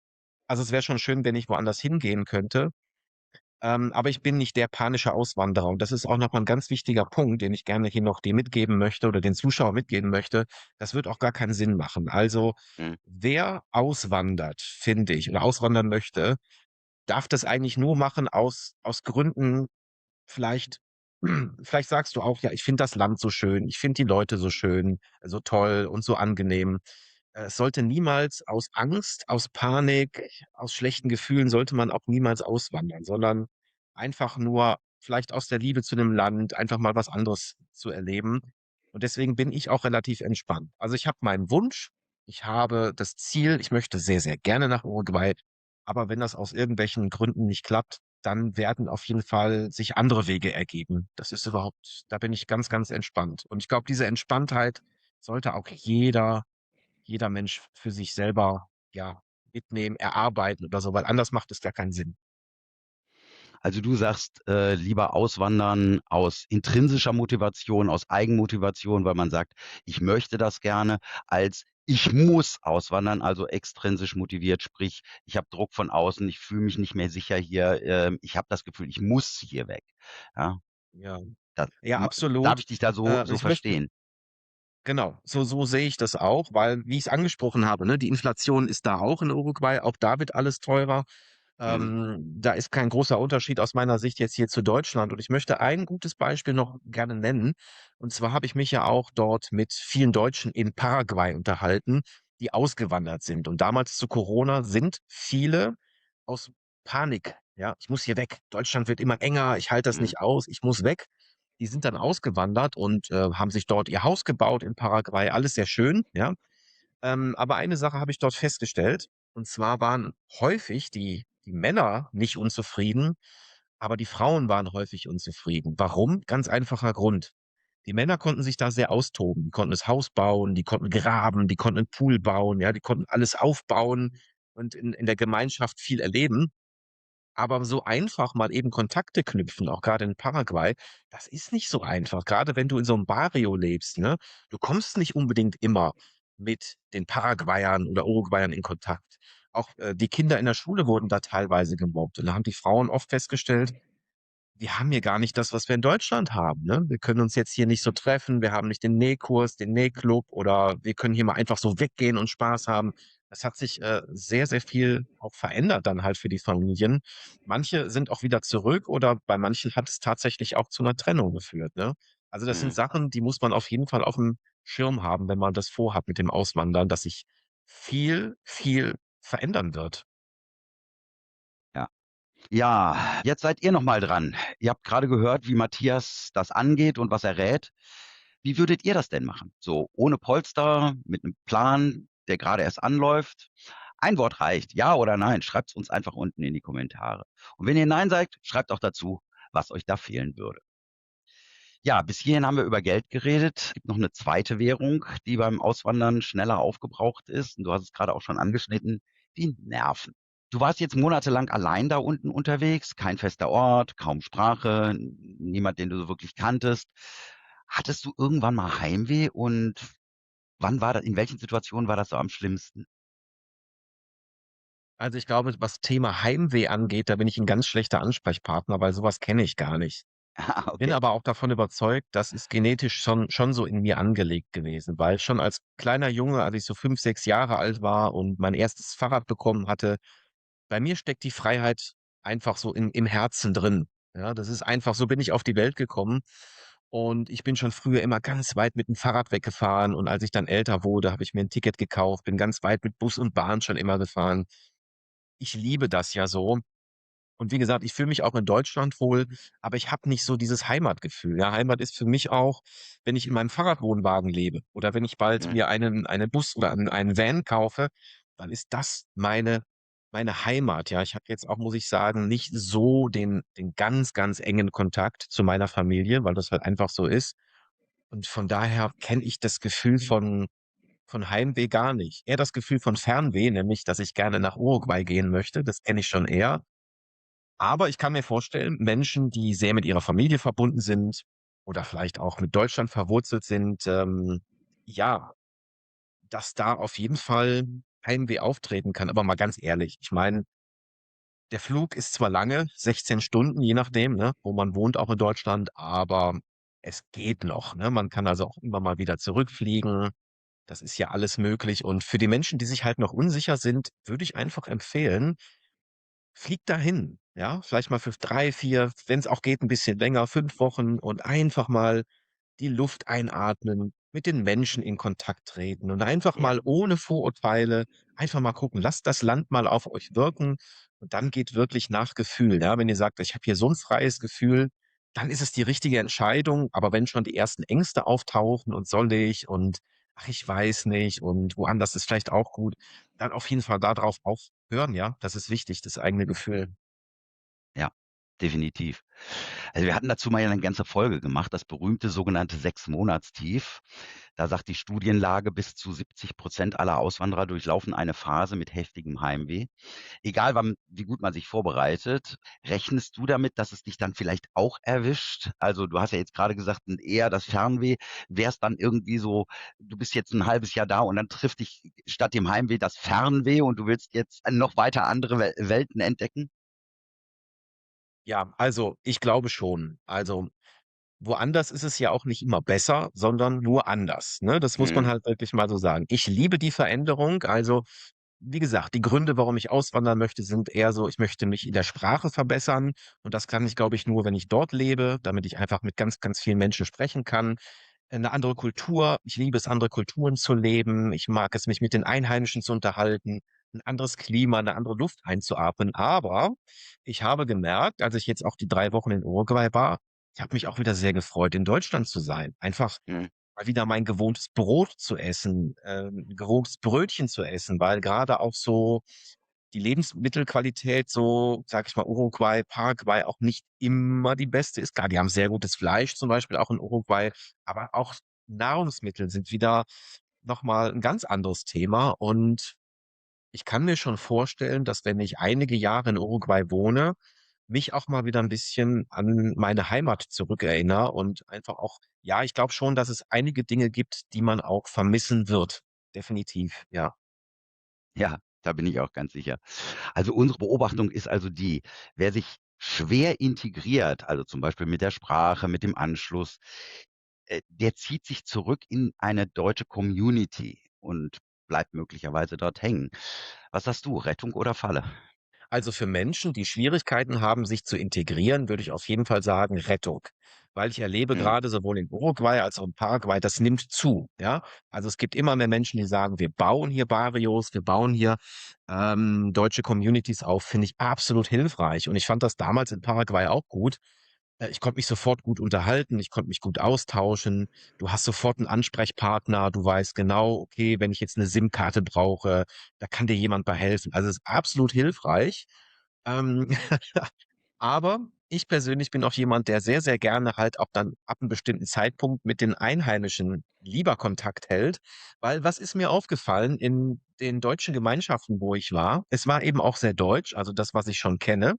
Also, es wäre schon schön, wenn ich woanders hingehen könnte. Aber ich bin nicht der panische Auswanderer. Und das ist auch noch mal 'n ganz wichtiger Punkt, den ich gerne hier noch dir mitgeben möchte oder den Zuschauern mitgeben möchte. Das wird auch gar keinen Sinn machen. Also, Mhm. wer auswandert, finde ich, oder auswandern möchte, darf das eigentlich nur machen aus Gründen. Vielleicht vielleicht sagst du auch: „Ja, ich finde das Land so schön, ich finde die Leute so schön, so toll und so angenehm.“ Es sollte niemals aus Angst, aus Panik, aus schlechten Gefühlen sollte man auch niemals auswandern, sondern einfach nur vielleicht aus der Liebe zu dem Land einfach mal was anderes zu erleben. Und deswegen bin ich auch relativ entspannt. Also, ich habe meinen Wunsch, ich habe das Ziel, ich möchte sehr, sehr gerne nach Uruguay, aber wenn das aus irgendwelchen Gründen nicht klappt, dann werden auf jeden Fall sich andere Wege ergeben. Das ist überhaupt, da bin ich ganz, ganz entspannt. Und ich glaube, diese Entspanntheit sollte auch jeder Mensch für sich selber, ja, mitnehmen, erarbeiten oder so, weil anders macht es gar keinen Sinn. Also du sagst, lieber auswandern aus intrinsischer Motivation, aus Eigenmotivation, weil man sagt, ich möchte das gerne, als ich muss auswandern, also extrinsisch motiviert, sprich, ich habe Druck von außen, ich fühle mich nicht mehr sicher hier, ich habe das Gefühl, ich muss hier weg. Ja, Ja, das, ja, darf absolut. ich dich da so Ich möchte verstehen? Genau, so sehe ich das auch, weil, wie ich's angesprochen habe, ne, die Inflation ist da auch in Uruguay, auch da wird alles teurer. Mhm. Da ist kein großer Unterschied aus meiner Sicht jetzt hier zu Deutschland. Und ich möchte ein gutes Beispiel noch gerne nennen. Und zwar habe ich mich ja auch dort mit vielen Deutschen in Paraguay unterhalten, die ausgewandert sind. Und damals zu Corona sind viele aus Panik, ja, ich muss hier weg. Deutschland wird immer enger, ich halte das Mhm. nicht aus, ich muss weg. Die sind dann ausgewandert und haben sich dort ihr Haus gebaut in Paraguay. Alles sehr schön, ja. Aber eine Sache habe ich dort festgestellt, und zwar waren häufig die Männer nicht unzufrieden, aber die Frauen waren häufig unzufrieden. Warum? Ganz einfacher Grund. Die Männer konnten sich da sehr austoben. Die konnten das Haus bauen, die konnten graben, die konnten 'n Pool bauen, ja, die konnten alles aufbauen und in der Gemeinschaft viel erleben. Aber so einfach mal eben Kontakte knüpfen, auch gerade in Paraguay, das ist nicht so einfach. Gerade wenn du in so 'nem Barrio lebst, ne? Du kommst nicht unbedingt immer mit den Paraguayern oder Uruguayern in Kontakt. Auch, die Kinder in der Schule wurden da teilweise gemobbt. Und da haben die Frauen oft festgestellt: „Wir haben hier gar nicht das, was wir in Deutschland haben, ne? Wir können uns jetzt hier nicht so treffen, wir haben nicht den Nähkurs, den Nähclub, oder wir können hier mal einfach so weggehen und Spaß haben.“ Das hat sich, sehr, sehr viel auch verändert dann halt für die Familien. Manche sind auch wieder zurück, oder bei manchen hat es tatsächlich auch zu 'ner Trennung geführt, ne? Also, das sind Mhm. Sachen, die muss man auf jeden Fall aufm Schirm haben, wenn man das vorhat mit dem Auswandern, dass sich viel, viel verändern wird. Ja. Ja, jetzt seid ihr noch mal dran. Ihr habt gerade gehört, wie Matthias das angeht und was er rät. Wie würdet ihr das denn machen? So ohne Polster, mit einem Plan, der gerade erst anläuft? Ein Wort reicht, ja oder nein. Schreibt es uns einfach unten in die Kommentare. Und wenn ihr nein sagt, schreibt auch dazu, was euch da fehlen würde. Ja, bis hierhin haben wir über Geld geredet. Es gibt noch eine zweite Währung, die beim Auswandern schneller aufgebraucht ist. Und du hast es gerade auch schon angeschnitten, die Nerven. Du warst jetzt monatelang allein da unten unterwegs, kein fester Ort, kaum Sprache, niemand, den du so wirklich kanntest. Hattest du irgendwann mal Heimweh und wann war das, in welchen Situationen war das so am schlimmsten? Also ich glaube, was Thema Heimweh angeht, da bin ich ein ganz schlechter Ansprechpartner, weil sowas kenne ich gar nicht. Ah, Bin okay. aber auch davon überzeugt, das ist genetisch schon so in mir angelegt gewesen, weil schon als kleiner Junge, als ich so 5, 6 Jahre alt war und mein erstes Fahrrad bekommen hatte, bei mir steckt die Freiheit einfach so im Herzen drin. Ja, das ist einfach so bin ich auf die Welt gekommen und ich bin schon früher immer ganz weit mit dem Fahrrad weggefahren und als ich dann älter wurde, habe ich mir ein Ticket gekauft, bin ganz weit mit Bus und Bahn schon immer gefahren. Ich liebe das ja so. Und wie gesagt, ich fühle mich auch in Deutschland wohl, aber ich habe nicht so dieses Heimatgefühl. Ja, Heimat ist für mich auch, wenn ich in meinem Fahrradwohnwagen lebe oder wenn ich bald Mhm. mir einen Bus oder einen Van kaufe, dann ist das meine Heimat. Ja, ich habe jetzt auch, muss ich sagen, nicht so den ganz, ganz engen Kontakt zu meiner Familie, weil das halt einfach so ist. Und von daher kenne ich das Gefühl von Heimweh gar nicht. Eher das Gefühl von Fernweh, nämlich, dass ich gerne nach Uruguay gehen möchte. Das kenne ich schon eher. Aber ich kann mir vorstellen, Menschen, die sehr mit ihrer Familie verbunden sind oder vielleicht auch mit Deutschland verwurzelt sind, ja, dass da auf jeden Fall Heimweh auftreten kann. Aber mal ganz ehrlich, ich meine, der Flug ist zwar lange, 16 Stunden, je nachdem, ne, wo man wohnt, auch in Deutschland, aber es geht noch, ne? Man kann also auch immer mal wieder zurückfliegen. Das ist ja alles möglich. Und für die Menschen, die sich halt noch unsicher sind, würde ich einfach empfehlen, flieg dahin, ja, vielleicht mal für 3, 4, wenn es auch geht, ein bisschen länger, 5 Wochen und einfach mal die Luft einatmen, mit den Menschen in Kontakt treten und einfach Ja. mal ohne Vorurteile einfach mal gucken. Lasst das Land mal auf euch wirken und dann geht wirklich nach Gefühl, ja? Wenn ihr sagt: „Ich habe hier so 'n freies Gefühl“, dann ist es die richtige Entscheidung. Aber wenn schon die ersten Ängste auftauchen und soll ich und ach, ich weiß nicht und woanders ist vielleicht auch gut, dann auf jeden Fall da drauf auch hören, ja? Das ist wichtig, das eigene Gefühl. Ja, definitiv. Also, wir hatten dazu mal ja 'ne ganze Folge gemacht, das berühmte sogenannte Sechsmonatstief. Da sagt die Studienlage, bis zu 70% aller Auswanderer durchlaufen eine Phase mit heftigem Heimweh. Egal wann wie gut man sich vorbereitet, rechnest du damit, dass es dich dann vielleicht auch erwischt? Also, du hast ja jetzt grade gesagt, eher das Fernweh. Wär's dann irgendwie so, du bist jetzt 'n halbes Jahr da und dann trifft dich statt dem Heimweh das Fernweh und du willst jetzt noch weiter andere Welten entdecken? Ja, also, ich glaube schon. Also, woanders ist es ja auch nicht immer besser, sondern nur anders, ne? Das muss man Mhm. halt wirklich mal so sagen. Ich liebe die Veränderung. Also, wie gesagt, die Gründe, warum ich auswandern möchte, sind eher so, ich möchte mich in der Sprache verbessern und das kann ich, glaube ich, nur, wenn ich dort lebe, damit ich einfach mit ganz, ganz vielen Menschen sprechen kann. 'Ne andere Kultur. Ich liebe es, andere Kulturen zu leben. Ich mag es, mich mit den Einheimischen zu unterhalten, 'n anderes Klima, 'ne andere Luft einzuatmen. Aber ich habe gemerkt, als ich jetzt auch die 3 Wochen in Uruguay war, ich habe mich auch wieder sehr gefreut, in Deutschland zu sein. Einfach Mhm. mal wieder mein gewohntes Brot zu essen, gewohntes Brötchen zu essen, weil grade auch so die Lebensmittelqualität so, sage ich mal, Uruguay, Paraguay auch nicht immer die beste ist. Klar, die haben sehr gutes Fleisch zum Beispiel auch in Uruguay, aber auch Nahrungsmittel sind wieder noch mal 'n ganz anderes Thema und ich kann mir schon vorstellen, dass wenn ich einige Jahre in Uruguay wohne, mich auch mal wieder 'n bisschen an meine Heimat zurückerinnere und einfach auch ja, ich glaube schon, dass es einige Dinge gibt, die man auch vermissen wird. Definitiv, ja. Ja, da bin ich auch ganz sicher. Also, unsere Beobachtung ist also die: Wer sich schwer integriert, also, zum Beispiel mit der Sprache, mit dem Anschluss, der zieht sich zurück in eine deutsche Community und bleibt möglicherweise dort hängen. Was sagst du, Rettung oder Falle? Also für Menschen, die Schwierigkeiten haben, sich zu integrieren, würde ich auf jeden Fall sagen Rettung. Weil ich erlebe Mhm, gerade sowohl in Uruguay als auch in Paraguay, das nimmt zu, ja. Also es gibt immer mehr Menschen, die sagen, wir bauen hier Barrios, wir bauen hier deutsche Communities auf, finde ich absolut hilfreich. Und ich fand das damals in Paraguay auch gut. Ich konnte mich sofort gut unterhalten, ich konnte mich gut austauschen. Du hast sofort einen Ansprechpartner, du weißt genau, okay, wenn ich jetzt eine SIM-Karte brauche, da kann dir jemand bei helfen. Also, es ist absolut hilfreich. Ähm, Aber ich persönlich bin auch jemand, der sehr, sehr gerne halt auch dann ab einem bestimmten Zeitpunkt mit den Einheimischen lieber Kontakt hält, weil was ist mir aufgefallen in den deutschen Gemeinschaften, wo ich war? Es war eben auch sehr deutsch, also das, was ich schon kenne.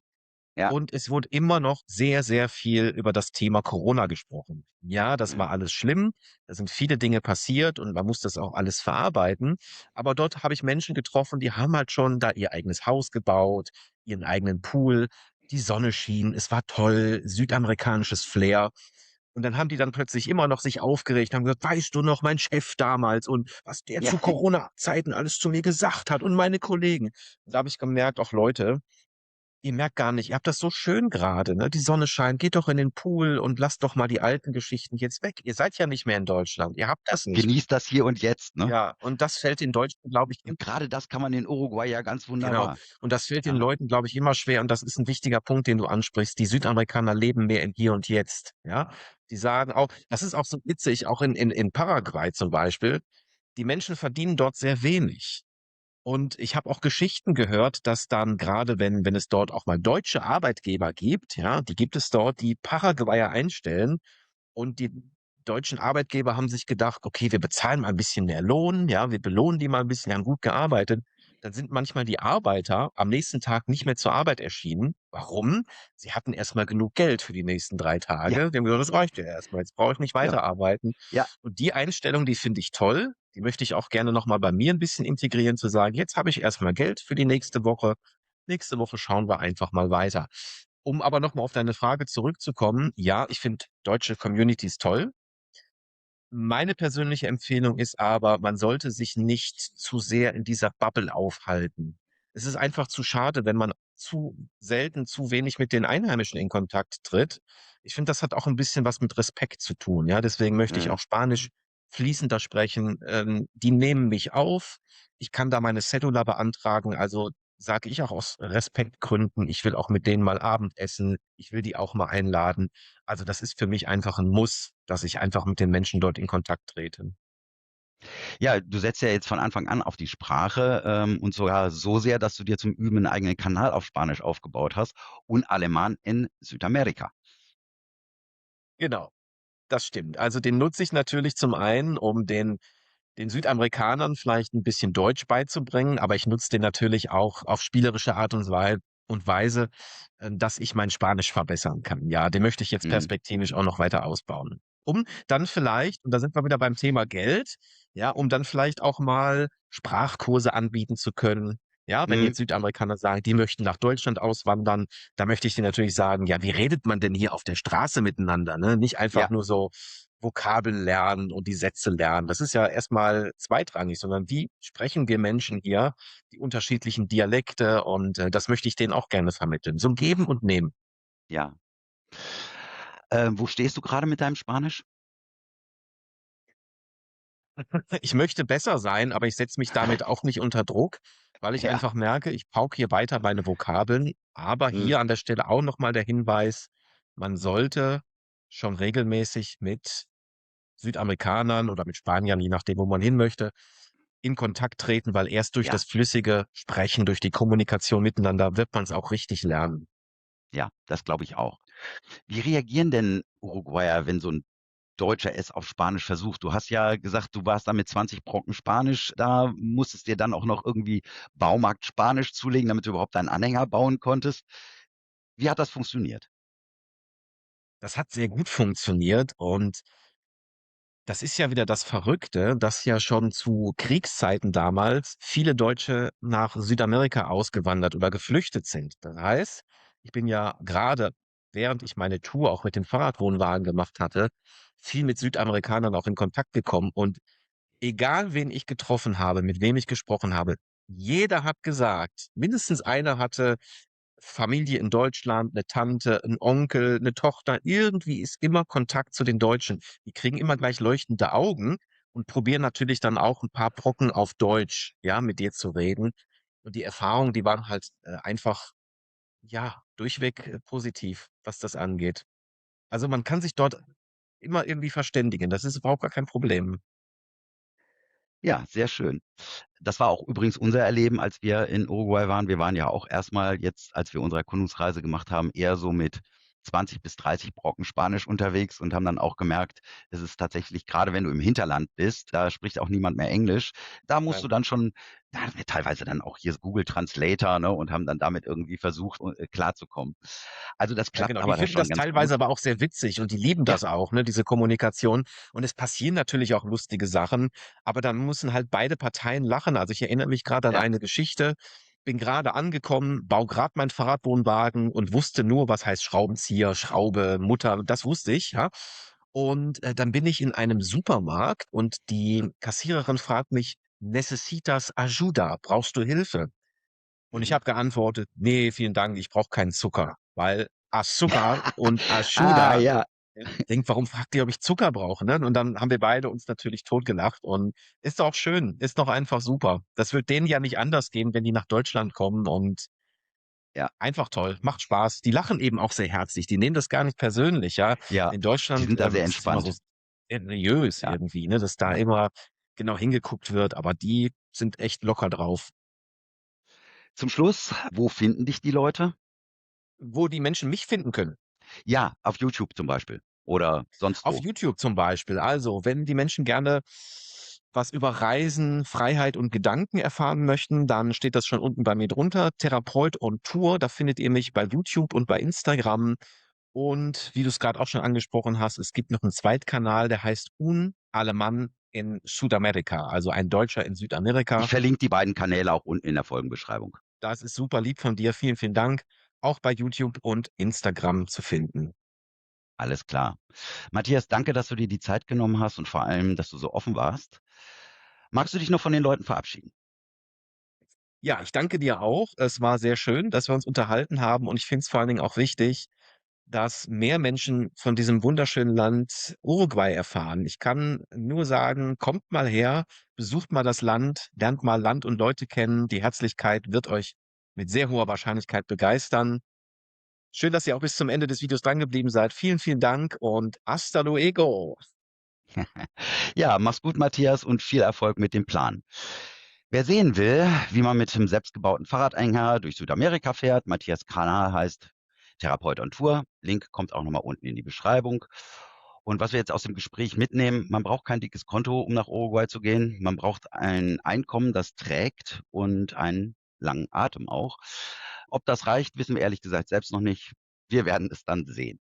Ja. Und es wurde immer noch sehr, sehr viel über das Thema Corona gesprochen. Ja, das Mhm. war alles schlimm. Da sind viele Dinge passiert und man muss das auch alles verarbeiten. Aber dort habe ich Menschen getroffen, die haben halt schon da ihr eigenes Haus gebaut, ihren eigenen Pool. Die Sonne schien, es war toll, südamerikanisches Flair. Und dann haben die dann plötzlich immer noch sich aufgeregt, haben gesagt, weißt du noch, mein Chef damals und was der Ja. zu Corona-Zeiten alles zu mir gesagt hat und meine Kollegen. Da habe ich gemerkt, auch Leute, ihr merkt gar nicht, ihr habt das so schön gerade, ne? Die Sonne scheint, geht doch in den Pool und lasst doch mal die alten Geschichten jetzt weg. Ihr seid ja nicht mehr in Deutschland. Ihr habt das nicht mehr. Genießt das hier und jetzt, ne? Ja, und das fällt den Deutschen, glaube ich, Und gerade das kann man in Uruguay ja ganz genau. wunderbar. Und das fällt den Ja. Leuten, glaube ich, immer schwer. Und das ist ein wichtiger Punkt, den du ansprichst. Die Südamerikaner leben mehr im Hier und Jetzt. Ja, die sagen auch, das ist auch so witzig, auch in Paraguay zum Beispiel. Die Menschen verdienen dort sehr wenig. Und ich habe auch Geschichten gehört, dass dann gerade wenn es dort auch mal deutsche Arbeitgeber gibt, ja, die gibt es dort, die Paraguayer einstellen und die deutschen Arbeitgeber haben sich gedacht: „Okay, wir bezahlen mal ein bisschen mehr Lohn, ja, wir belohnen die mal ein bisschen, die haben gut gearbeitet.“ Dann sind manchmal die Arbeiter am nächsten Tag nicht mehr zur Arbeit erschienen. Warum? Sie hatten erst mal genug Geld für die nächsten 3 Ja, Tage. Die haben gesagt: „Das reicht ja erst mal, jetzt brauche ich nicht ja, weiterarbeiten.“ ja. Und die Einstellung, die finde ich toll. Die möchte ich auch gerne noch mal bei mir ein bisschen integrieren, zu sagen: „Jetzt habe ich erst mal Geld für die nächste Woche. Nächste Woche schauen wir einfach mal weiter.“ Um aber noch mal auf deine Frage zurückzukommen, ja, ich finde deutsche Communities toll. Meine persönliche Empfehlung ist aber, man sollte sich nicht zu sehr in dieser Bubble aufhalten. Es ist einfach zu schade, wenn man zu selten, zu wenig mit den Einheimischen in Kontakt tritt. Ich finde, das hat auch ein bisschen was mit Respekt zu tun, ja? Deswegen möchte ich Mhm. auch Spanisch fließender sprechen. Die nehmen mich auf. Ich kann da meine Cedula beantragen. Also, sage ich auch aus Respektgründen, ich will auch mit denen mal Abendessen. Ich will die auch mal einladen. Also, das ist für mich einfach ein Muss, dass ich einfach mit den Menschen dort in Kontakt trete. Ja, du setzt ja jetzt von Anfang an auf die Sprache, und sogar so sehr, dass du dir zum Üben 'n eigenen Kanal auf Spanisch aufgebaut hast und Alemán in Südamerika. Genau, das stimmt. Also, den nutze ich natürlich zum einen, um den Südamerikanern vielleicht ein bisschen Deutsch beizubringen, aber ich nutze den natürlich auch auf spielerische Art und Weise, dass ich mein Spanisch verbessern kann. Ja, den möchte ich jetzt Mhm. perspektivisch auch noch weiter ausbauen. Um dann vielleicht und da sind wir wieder beim Thema Geld, ja, um dann vielleicht auch mal Sprachkurse anbieten zu können. Ja, wenn Mhm. jetzt Südamerikaner sagen, die möchten nach Deutschland auswandern, da möchte ich denen natürlich sagen: „Ja, wie redet man denn hier auf der Straße miteinander, ne? Nicht einfach Ja. nur so Vokabeln lernen und die Sätze lernen. Das ist ja erstmal zweitrangig, sondern wie sprechen wir Menschen hier, die unterschiedlichen Dialekte und, das möchte ich denen auch gerne vermitteln. So 'n Geben und Nehmen. Ja. Wo stehst du grade mit deinem Spanisch? Ich möchte besser sein, aber ich setze mich damit auch nicht unter Druck, weil ich Ja. einfach merke, ich pauke hier weiter meine Vokabeln. Aber Mhm. hier an der Stelle auch noch mal der Hinweis: Man sollte schon regelmäßig mit Südamerikanern oder mit Spaniern, je nachdem, wo man hin möchte, in Kontakt treten, weil erst durch Ja, das flüssige Sprechen, durch die Kommunikation miteinander wird man's auch richtig lernen. ja, das glaube ich auch. Wie reagieren denn Uruguayer, wenn so 'n Deutscher es auf Spanisch versucht? Du hast ja gesagt, du warst da mit 20 Brocken Spanisch da, musstest dir dann auch noch irgendwie Baumarkt Spanisch zulegen, damit du überhaupt deinen Anhänger bauen konntest. Wie hat das funktioniert? Das hat sehr gut funktioniert und das ist ja wieder das Verrückte, dass ja schon zu Kriegszeiten damals viele Deutsche nach Südamerika ausgewandert oder geflüchtet sind. Das heißt, ich bin ja grade, während ich meine Tour auch mit dem Fahrradwohnwagen gemacht hatte, viel mit Südamerikanern auch in Kontakt gekommen und egal wen ich getroffen habe, mit wem ich gesprochen habe, jeder hat gesagt, mindestens einer hatte Familie in Deutschland, 'ne Tante, 'n Onkel, 'ne Tochter, irgendwie ist immer Kontakt zu den Deutschen. Die kriegen immer gleich leuchtende Augen und probieren natürlich dann auch 'n paar Brocken auf Deutsch, ja, mit dir zu reden. Und die Erfahrungen, die waren halt, einfach, ja, durchweg, positiv, was das angeht. Also, man kann sich dort immer irgendwie verständigen. Das ist überhaupt gar kein Problem. Ja, sehr schön. Das war auch übrigens unser Erleben, als wir in Uruguay waren. Wir waren ja auch erstmal jetzt, als wir unsere Erkundungsreise gemacht haben, eher so mit 20 bis 30 Brocken Spanisch unterwegs und haben dann auch gemerkt, es ist tatsächlich, gerade wenn du im Hinterland bist, da spricht auch niemand mehr Englisch. Da musst Ja. du dann schon, da hatten wir teilweise dann auch hier Google Translator, ne, und haben dann damit irgendwie versucht, klarzukommen. Also das Ja, klappt genau. Die aber da finden schon das ganz teilweise gut. aber auch sehr witzig und die lieben Ja, das auch, ne, diese Kommunikation. Und es passieren natürlich auch lustige Sachen, aber dann müssen halt beide Parteien lachen. Also ich erinnere mich gerade an ja. eine Geschichte. Bin gerade angekommen, baue gerade meinen Fahrradwohnwagen und wusste nur, was heißt Schraubenzieher, Schraube, Mutter, das wusste ich, ja. Und dann bin ich in einem Supermarkt und die Kassiererin fragt mich, Necesitas ayuda? Brauchst du Hilfe? Und ich Mhm. habe geantwortet: „Nee, vielen Dank, ich brauche keinen Zucker“, weil Azúcar und Ah, Ajuda ja. denkt: „Warum fragt die, ob ich Zucker brauche“, ne? Und dann haben wir beide uns natürlich totgelacht und ist auch schön, ist doch einfach super. Das wird denen ja nicht anders gehen, wenn die nach Deutschland kommen und Ja, einfach toll, macht Spaß. Die lachen eben auch sehr herzlich, die nehmen das gar nicht persönlich, ja. ja. In Die Deutschland, sind da sehr ist es immer so entspannt. seriös Ja. irgendwie, ne, dass da immer genau hingeguckt wird, aber die sind echt locker drauf. Zum Schluss, wo finden dich die Leute? Wo die Menschen mich finden können. Ja, auf YouTube zum Beispiel oder sonst Auf wo. YouTube zum Beispiel. Also, wenn die Menschen gerne was über Reisen, Freiheit und Gedanken erfahren möchten, dann steht das schon unten bei mir drunter. Therapeut on Tour, da findet ihr mich bei YouTube und bei Instagram. Und wie du es gerade auch schon angesprochen hast, es gibt noch einen Zweitkanal, der heißt Un Alemán in Südamerika, also ein Deutscher in Ich Südamerika. verlinke die beiden Kanäle auch unten in der Folgenbeschreibung. Das ist super lieb von dir. Vielen, vielen Dank. Auch bei YouTube und Instagram zu finden. Alles klar. Matthias, danke, dass du dir die Zeit genommen hast und vor allem, dass du so offen warst. Magst du dich noch von den Leuten verabschieden? Ja, ich danke dir auch. Es war sehr schön, dass wir uns unterhalten haben und ich finde es vor allen Dingen auch wichtig, dass mehr Menschen von diesem wunderschönen Land Uruguay erfahren. Ich kann nur sagen, kommt mal her, besucht mal das Land, lernt mal Land und Leute kennen. Die Herzlichkeit wird euch mit sehr hoher Wahrscheinlichkeit begeistern. Schön, dass ihr auch bis zum Ende des Videos drangeblieben seid. Vielen, vielen Dank und hasta luego. Ja, mach's gut, Matthias, und viel Erfolg mit dem Plan. Wer sehen will, wie man mit einem selbstgebauten Fahrradanhänger durch Südamerika fährt, Matthias Kanal heißt Therapeut on Tour. Link kommt auch nochmal unten in die Beschreibung. Und was wir jetzt aus dem Gespräch mitnehmen, man braucht kein dickes Konto, um nach Uruguay zu gehen. Man braucht ein Einkommen, das trägt und einen langen Atem auch. Ob das reicht, wissen wir ehrlich gesagt selbst noch nicht. Wir werden es dann sehen,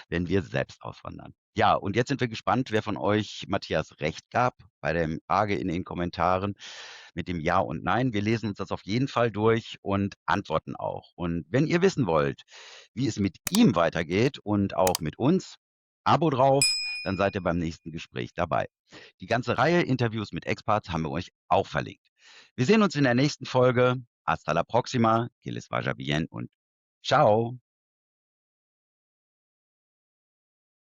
wenn wir selbst auswandern. Ja, und jetzt sind wir gespannt, wer von euch Matthias recht gab bei der Frage in den Kommentaren mit dem Ja und Nein. Wir lesen uns das auf jeden Fall durch und antworten auch. Und wenn ihr wissen wollt, wie es mit ihm weitergeht und auch mit uns, Abo drauf, dann seid ihr beim nächsten Gespräch dabei. Die ganze Reihe Interviews mit Experts haben wir euch auch verlinkt. Wir sehen uns in der nächsten Folge. Hasta la próxima, que les vaya bien und ciao.